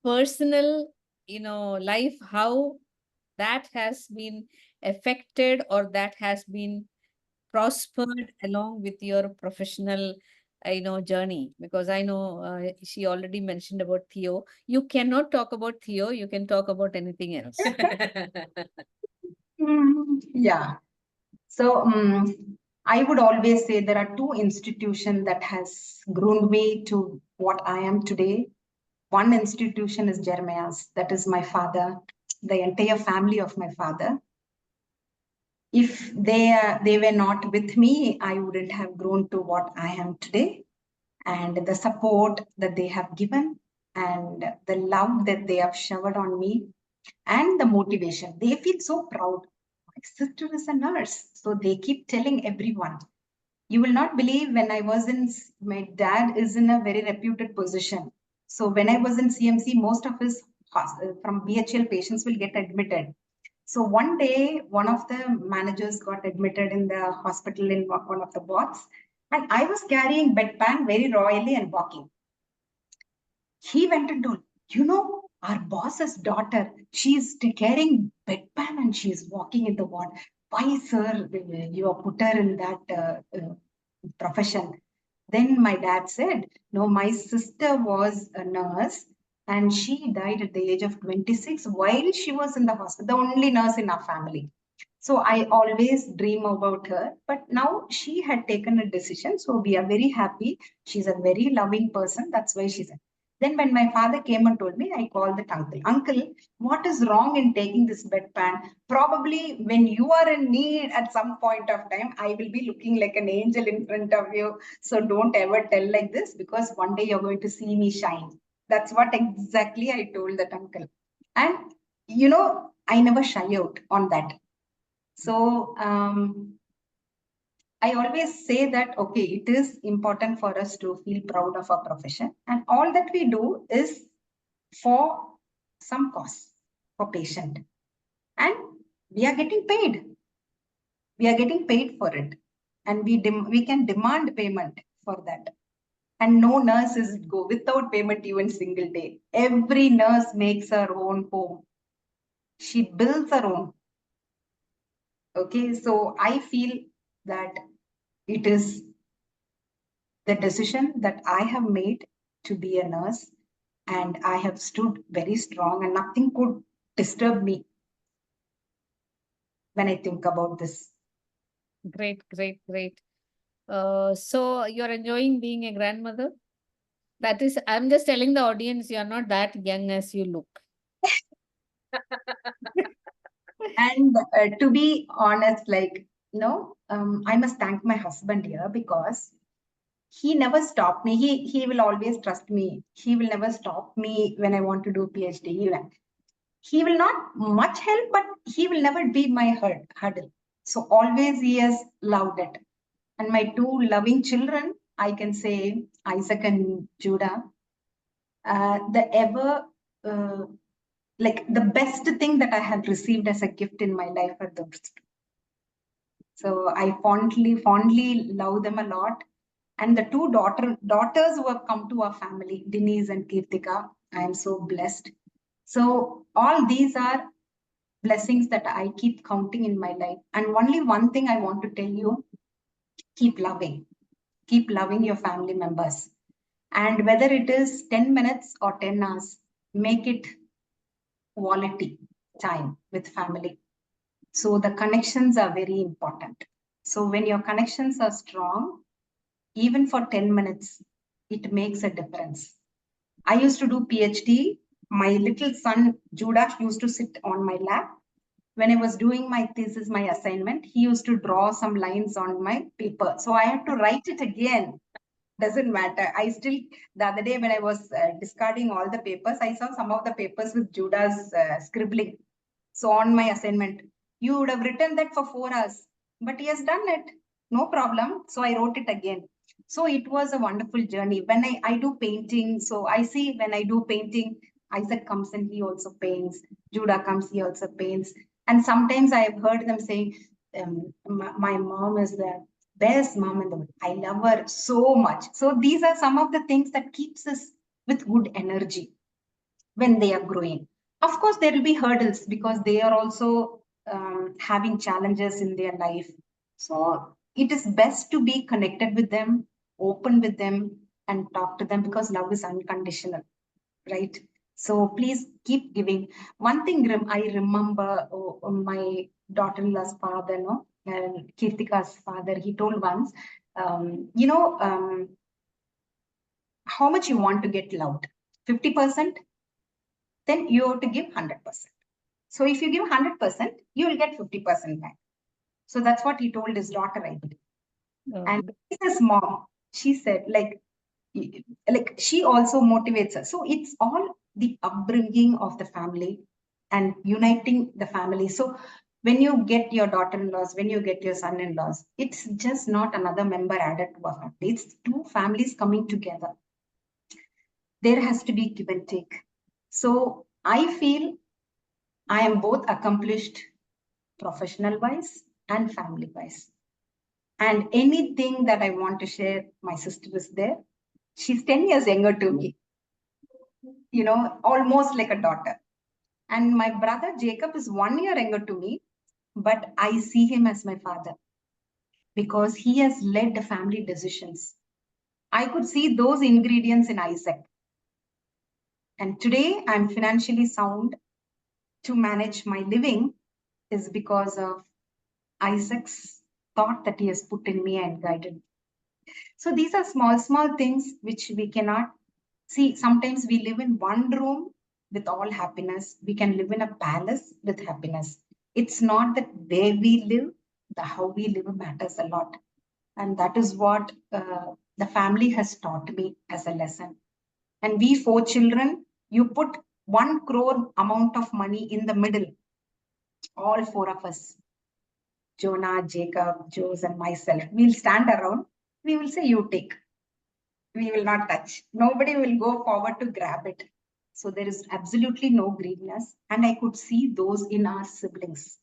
personal, life, how that has been affected or that has been prospered along with your professional journey, because I know she already mentioned about Theo. You cannot talk about Theo, you can talk about anything else. Yeah. So I would always say there are two institutions that has groomed me to what I am today. One institution is Jeremiah's, that is my father, the entire family of my father. If they were not with me, I wouldn't have grown to what I am today. And the support that they have given and the love that they have showered on me and the motivation, they feel so proud. My sister is a nurse, so they keep telling everyone. You will not believe, when I was in, my dad is in a very reputed position. So when I was in CMC, most of his from BHL patients will get admitted. So one day, one of the managers got admitted in the hospital in one of the wards, and I was carrying bedpan very royally and walking. He went and told, our boss's daughter, she's carrying bedpan and she's walking in the ward. Why, sir, you have put her in that profession? Then my dad said, no, my sister was a nurse and she died at the age of 26 while she was in the hospital, the only nurse in our family. So I always dream about her, but now she had taken a decision. So we are very happy. She's a very loving person. That's why she's. Then when my father came and told me, I called that uncle. Uncle, what is wrong in taking this bedpan? Probably when you are in need at some point of time, I will be looking like an angel in front of you. So don't ever tell like this, because one day you're going to see me shine. That's what exactly I told that uncle. And I never shy out on that. So I always say that, okay, it is important for us to feel proud of our profession, and all that we do is for some cause, for patient, and we are getting paid. We are getting paid for it, and we can demand payment for that. And no nurse is go without payment even single day. Every nurse makes her own home. She builds her own. Okay, so I feel that it is the decision that I have made to be a nurse, and I have stood very strong, and nothing could disturb me when I think about this. Great, great, great. So you're enjoying being a grandmother? That is, I'm just telling the audience, you're not that young as you look. And to be honest, I must thank my husband here, because he never stopped me. He will always trust me. He will never stop me when I want to do PhD. He will not much help, but he will never be my hurdle. So always he has loved it. And my two loving children, I can say Isaac and Judah, the ever the best thing that I have received as a gift in my life are those two. So I fondly love them a lot. And the two daughters who have come to our family, Denise and Kirtika, I am so blessed. So all these are blessings that I keep counting in my life. And only one thing I want to tell you, keep loving. Keep loving your family members. And whether it is 10 minutes or 10 hours, make it quality time with family. So the connections are very important. So when your connections are strong, even for 10 minutes, it makes a difference. I used to do PhD. My little son, Judah, used to sit on my lap. When I was doing my thesis, my assignment, he used to draw some lines on my paper. So I had to write it again. Doesn't matter. I still, the other day when I was discarding all the papers, I saw some of the papers with Judah's scribbling. So on my assignment, you would have written that for 4 hours, but he has done it. No problem. So I wrote it again. So it was a wonderful journey. When I do painting, so I see when I do painting, Isaac comes and he also paints. Judah comes, he also paints. And sometimes I have heard them saying, my mom is the best mom in the world. I love her so much. So these are some of the things that keeps us with good energy when they are growing. Of course, there will be hurdles because they are also having challenges in their life. So it is best to be connected with them, open with them, and talk to them because love is unconditional, right? So please keep giving. One thing I remember my daughter-in-law's father, no, and Kirtika's father, he told once, how much you want to get loved? 50%? Then you have to give 100%. So if you give 100%, you will get 50% back. So that's what he told his daughter, I believe. And his mom, she said, like she also motivates us. So it's all the upbringing of the family and uniting the family. So when you get your daughter-in-laws, when you get your son-in-laws, it's just not another member added to a family. It's two families coming together. There has to be give and take. So I feel I am both accomplished professional wise and family wise. And anything that I want to share, my sister is there. She's 10 years younger to me, almost like a daughter. And my brother Jacob is 1 year younger to me, but I see him as my father because he has led the family decisions. I could see those ingredients in Isaac. And today I'm financially sound to manage my living is because of Isaac's thought that he has put in me and guided me. So these are small, small things which we cannot see. Sometimes we live in one room with all happiness. We can live in a palace with happiness. It's not that where we live, the how we live matters a lot. And that is what the family has taught me as a lesson. And we four children, you put 1 crore amount of money in the middle, all four of us, Jonah, Jacob, Jose, and myself, we'll stand around. We will say, you take. We will not touch. Nobody will go forward to grab it. So there is absolutely no greediness. And I could see those in our siblings.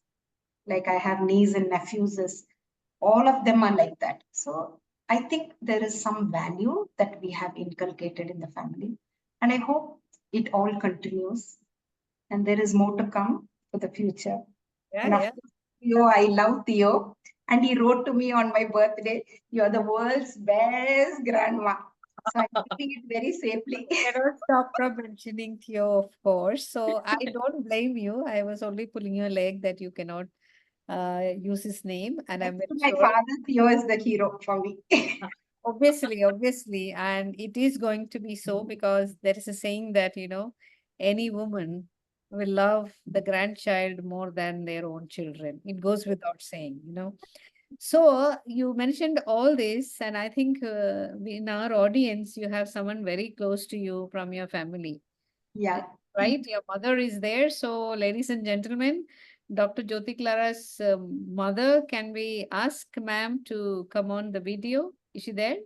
Like I have nieces and nephews, all of them are like that. So I think there is some value that we have inculcated in the family. And I hope it all continues. And there is more to come for the future. Yeah, And of yeah. course, Theo, I love Theo. And he wrote to me on my birthday, "You're the world's best grandma." So I'm keeping it very safely. Cannot stop from mentioning Theo, of course. So I don't blame you. I was only pulling your leg that you cannot use his name, and I'm Next very to my sure. father, Theo is the hero for me. Obviously, and it is going to be so because there is a saying that, any woman will love the grandchild more than their own children. It goes without saying. So you mentioned all this, and I think in our audience, you have someone very close to you from your family, Yeah. right? Your mother is there. So, ladies and gentlemen, Dr. Jyoti Clara's mother, can we ask ma'am to come on the video? Is she there?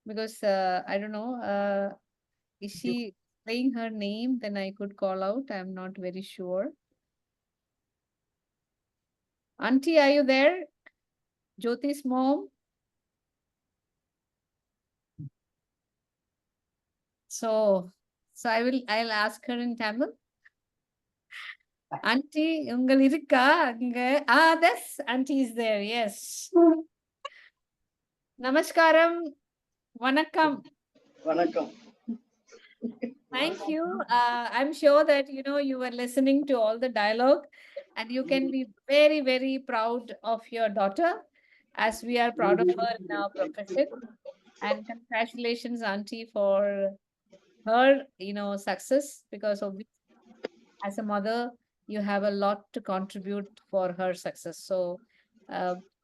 Because I don't know, is she saying her name? Then I could call out. I'm not very sure. Auntie, are you there? Jyoti's mom? So I'll ask her in Tamil. Auntie, ungal irukka anga? This auntie is there. Yes. Namaskaram. Vanakkam. வணக்கம். Thank you. I'm sure that you were listening to all the dialogue, and you can be very, very proud of your daughter, as we are proud of her in our profession. And congratulations, Auntie, for her, success, because as a mother, you have a lot to contribute for her success. So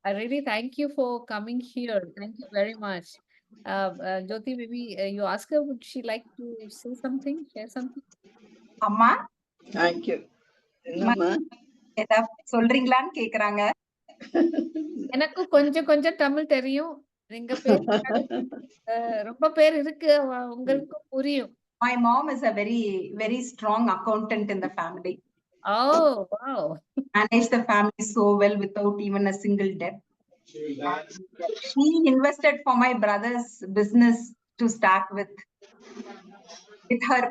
I really thank you for coming here. Thank you very much. Jyoti, maybe you ask her, would she like to say something, share something? அம்மா thank you. என்னம்மா? ஏதாவது சொல்றீங்களான்னு கேக்குறாங்க. எனக்கும் கொஞ்சம் கொஞ்சம் தமிழ் தெரியும். நீங்க பேசுறது ரொம்ப பேர் இருக்கு, உங்களுக்கும் புரியும். My mom is a very, very strong accountant in the family. Oh, wow. Managed the family so well without even a single debt. She invested for my brother's business to start with her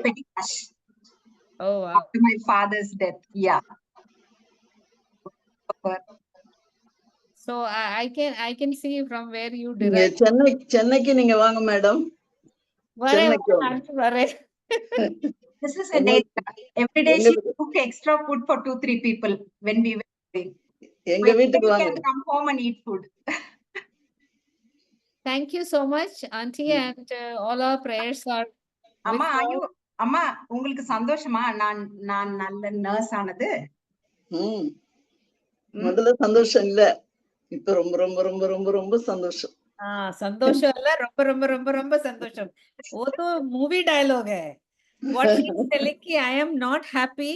petty cash. Oh, wow. After my father's death. Yeah. So I can see from where you நீங்க derive. சென்னைக்கு நீங்க வாங்க madam. சென்னைக்கு வாங்க. வரேன். This is a day. Every day she cook extra food for 2-3 people when we were going. எங்க வீட்டுக்கு வாங்க. Can come home and eat food. Thank you so much, Auntie, and all our prayers are with her. அம்மா உங்களுக்கு சந்தோஷமா நான் நல்ல nurse ஆனது? முதல்ல சந்தோஷம் இல்ல, இப்ப ரொம்ப ரொம்ப ரொம்ப ரொம்ப ரொம்ப சந்தோஷம். சந்தோஷம் இல்ல, ரொம்ப ரொம்ப ரொம்ப ரொம்ப சந்தோஷம். वो तो मूवी डायलॉग है. What she is telling ki I am not happy,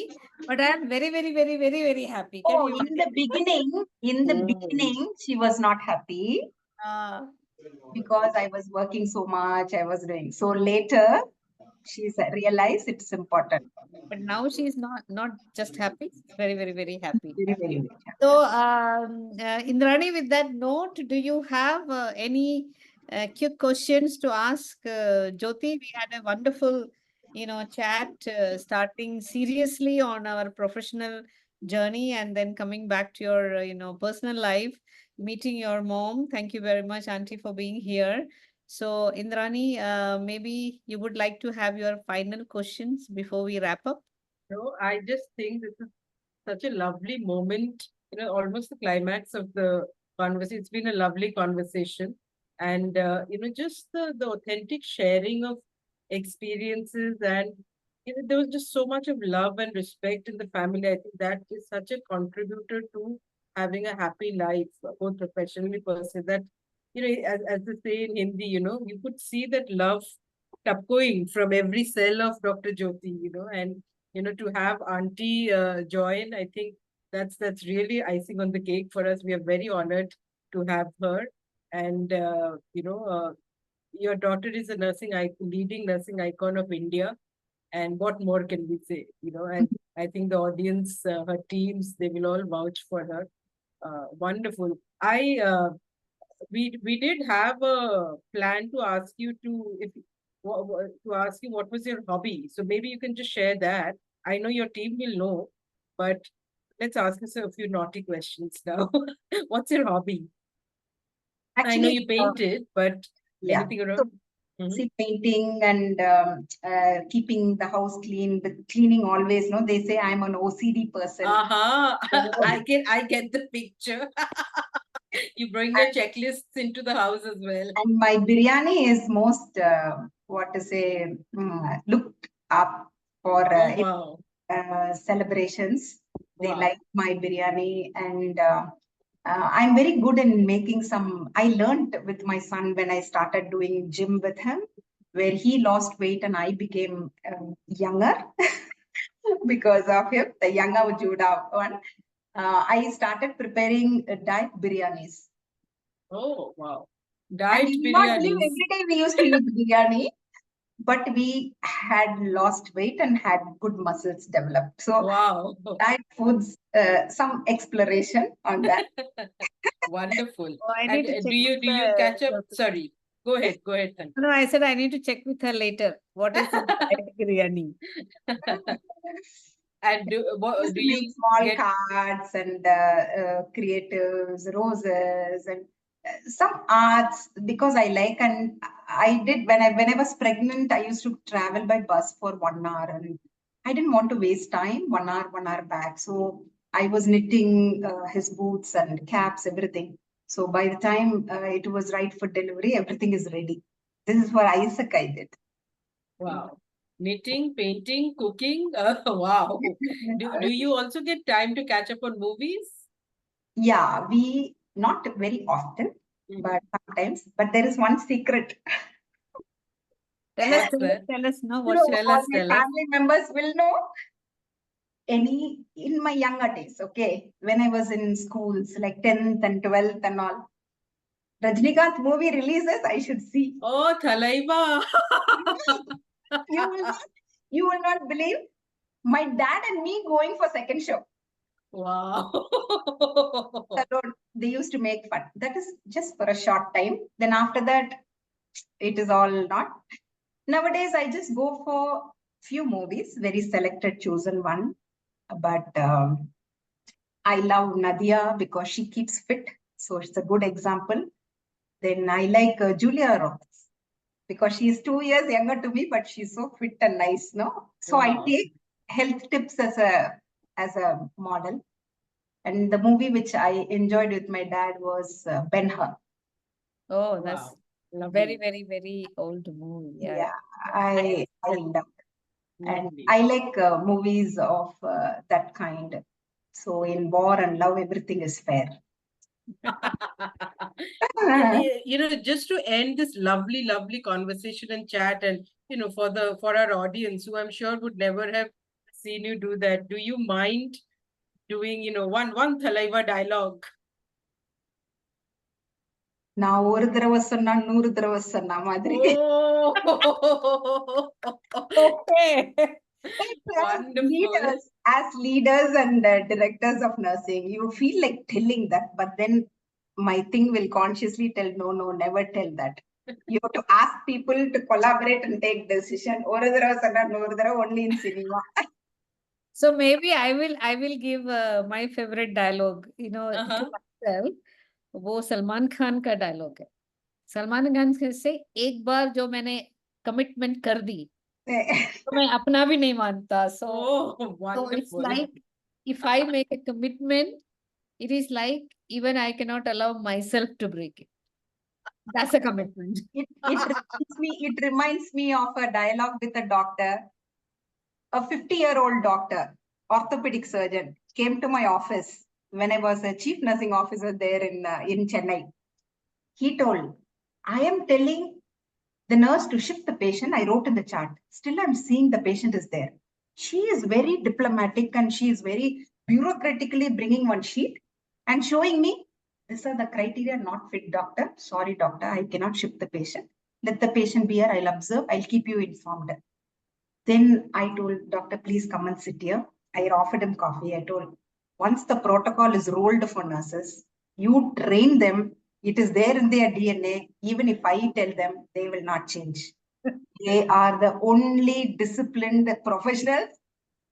but I am very, very, very, very, very happy. Oh, in the beginning, she was not happy because I was working so much. I was doing so. Later, she realized it's important. But now she is not just happy, very, very, very happy. Very, very, very happy. So, Indrani, with that note, do you have any quick questions to ask Jyoti? We had a wonderful, chat, starting seriously on our professional journey and then coming back to your, personal life, meeting your mom. Thank you very much, Auntie, for being here. So, Indrani, maybe you would like to have your final questions before we wrap up? No, I just think this is such a lovely moment, almost the climax of the conversation. It's been a lovely conversation. And, just the authentic sharing of experiences, and, there was just so much of love and respect in the family. I think that is such a contributor to having a happy life, both professionally, personally, that, as they say in Hindi, you could see that love tapcoing from every cell of Dr. Jothi, and, to have Auntie join, I think that's really icing on the cake for us. We are very honored to have her. And, your daughter is a leading nursing icon of India. And what more can we say, and I think the audience, her teams, they will all vouch for her. Wonderful. We did have a plan to ask you what was your hobby. So maybe you can just share that. I know your team will know, but let's ask us a few naughty questions now. What's your hobby? Actually, I know you painted, but anything around? See, painting and keeping the house clean, with cleaning always, they say I'm an OCD person. I get the picture. You bring your checklists into the house as well. And my biryani is most, looked up for celebrations. They like my biryani, and I'm very good in making I learned with my son when I started doing gym with him, where he lost weight and I became younger because of him, the younger Judah one. I started preparing diet biryanis. Oh, wow. Diet biryanis. Every day we used to eat biryani, but we had lost weight and had good muscles developed. So, wow. Diet foods, some exploration on that. Wonderful. Oh, and do you catch up? Sorry, Go ahead, Tanya. No, I said I need to check with her later. What is in the biryani? And Used do to make you small get cards and creatives, roses, and some arts because I like. And I did when I was pregnant, I used to travel by bus for 1 hour, and I didn't want to waste time. 1 hour back, so I was knitting his boots and caps, everything. So by the time it was right for delivery, everything is ready. This is for Isaac I did. wow, knitting, painting, cooking? Wow. Do you also get time to catch up on movies? Yeah, we not very often, Mhm. but sometimes. But there is one secret. Tell us, What's tell us, that? tell us now. You What's know, your Tell all us, my tell us. family members will know. Any in my younger days, okay, when I was in schools like 10th and 12th and all, Rajnikant movie releases, I should see. Oh, Thalaiva. You will not, you will not believe my dad and me going for second show. Wow. Alone, they used to make fun. That is just for a short time. Then after that, it is all not. Nowadays, I just go for few movies, very selected, chosen one. But I love Nadia because she keeps fit. So it's a good example. Then I like Julia Roberts because she is 2 years younger to me, but she's so fit and nice, no? So I Wow. take health tips as a model. And the movie which I enjoyed with my dad was Ben-Hur. Oh, that's Wow. very, Lovely. very, very old movie. Yeah. Yeah, I love. And Lovely. I like movies of that kind. So in war and love, everything is fair. Just to end this lovely, lovely conversation and chat, and for our audience who I'm sure would never have seen you do that, do you mind doing, one Thalaiva dialogue? நான் ஒரு தடவை சொன்னா 100 தடவை சொன்ன மாதிரி. Oh, Okay. wonderful. As leaders and directors of nursing, you feel like telling that, but then my thing will consciously tell, no, no, never tell that. You have to ask people to collaborate and take decision. ஒரு தடவை சொன்னா 100 தடவை only in cinema. So maybe I will give my favorite dialogue, to myself. वो सलमान खान का dialogue है. सलमान खान से एक बार जो मैंने कमिटमेंट कर दी तो मैं अपना भी नहीं मानता. So Oh, it's wonderful. like if I make a commitment, it is like even I cannot allow myself to break it. That's a commitment. It reminds me of a dialogue with a doctor. A 50-year-old doctor, orthopedic surgeon, came to my office when I was a chief nursing officer there in Chennai. He told, I am telling the nurse to shift the patient. I wrote in the chart. Still, I'm seeing the patient is there. She is very diplomatic and she is very bureaucratically bringing one sheet and showing me, these are the criteria not fit, doctor. Sorry, doctor, I cannot shift the patient. Let the patient be here. I'll observe. I'll keep you informed. Then I told doctor, please come and sit here. I offered him coffee. I told, once the protocol is rolled for nurses, you train them. It is there in their DNA. Even if I tell them, they will not change. They are the only disciplined professionals.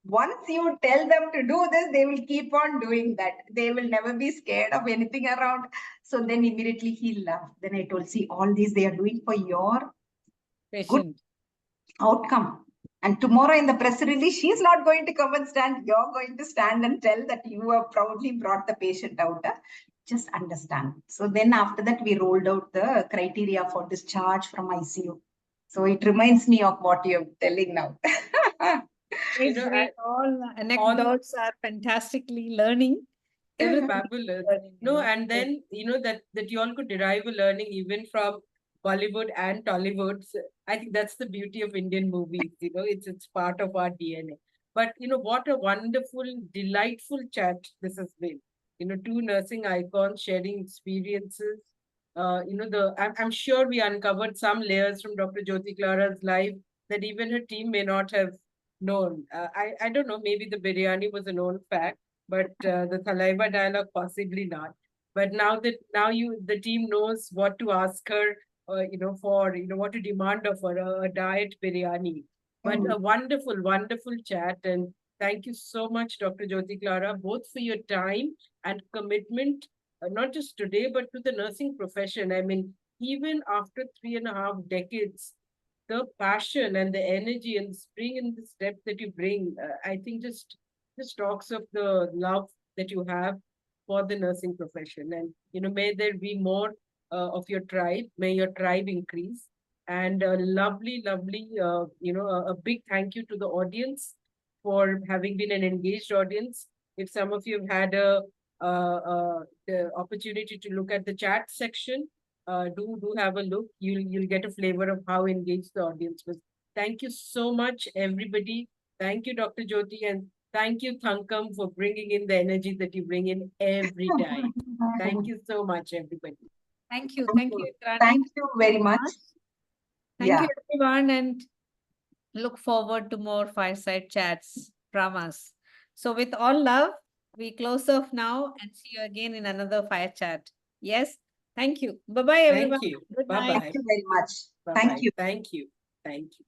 Once you tell them to do this, they will keep on doing that. They will never be scared of anything around. So then immediately he laughed. Then I told, see, all these they are doing for your Patient. outcome. And tomorrow in the press release, she's not going to come and stand. You're going to stand and tell that you have proudly brought the patient out. Just understand. So then after that, we rolled out the criteria for discharge from ICU. So it reminds me of what you're telling now. Great, great. All anecdotes are fantastically learning. Everything is Fabulous. learning, No, and then that you all could derive a learning even from Bollywood and Tollywood. So I think that's the beauty of Indian movies. It's part of our DNA. But what a wonderful, delightful chat this has been. Two nursing icons sharing experiences. I'm sure we uncovered some layers from Dr. Jyoti Clara's life that even her team may not have known. I don't know. Maybe the biryani was a known fact, but the saliva dialogue possibly not. But now the team knows what to ask her, for, what to demand of her, a diet biryani. But Mm. a wonderful, wonderful chat. And thank you so much, Dr. Jothi Clara, both for your time and commitment, not just today, but to the nursing profession. I mean, even after 3.5 decades, the passion and the energy and the spring and the step that you bring, I think just talks of the love that you have for the nursing profession. And, may there be more of your tribe. May your tribe increase. And a lovely, lovely, a big thank you to the audience for having been an engaged audience. If some of you have had the opportunity to look at the chat section, do have a look. You'll get a flavor of how engaged the audience was. Thank you so much, everybody. Thank you, Dr. Jyoti, and thank you, Thankam, for bringing in the energy that you bring in every time. Thank you so much, everybody. Thank you. Thank Thank you. you, Indrani. Thank you very much. Thank Yeah. you, everyone, and look forward to more fireside chats from us. So, with all love, we close off now and see you again in another fire chat. Yes. Thank you. Bye bye, everyone. Thank you. Good Bye-bye. night. Thank you very much. Bye-bye. Thank you. Thank you. Thank you.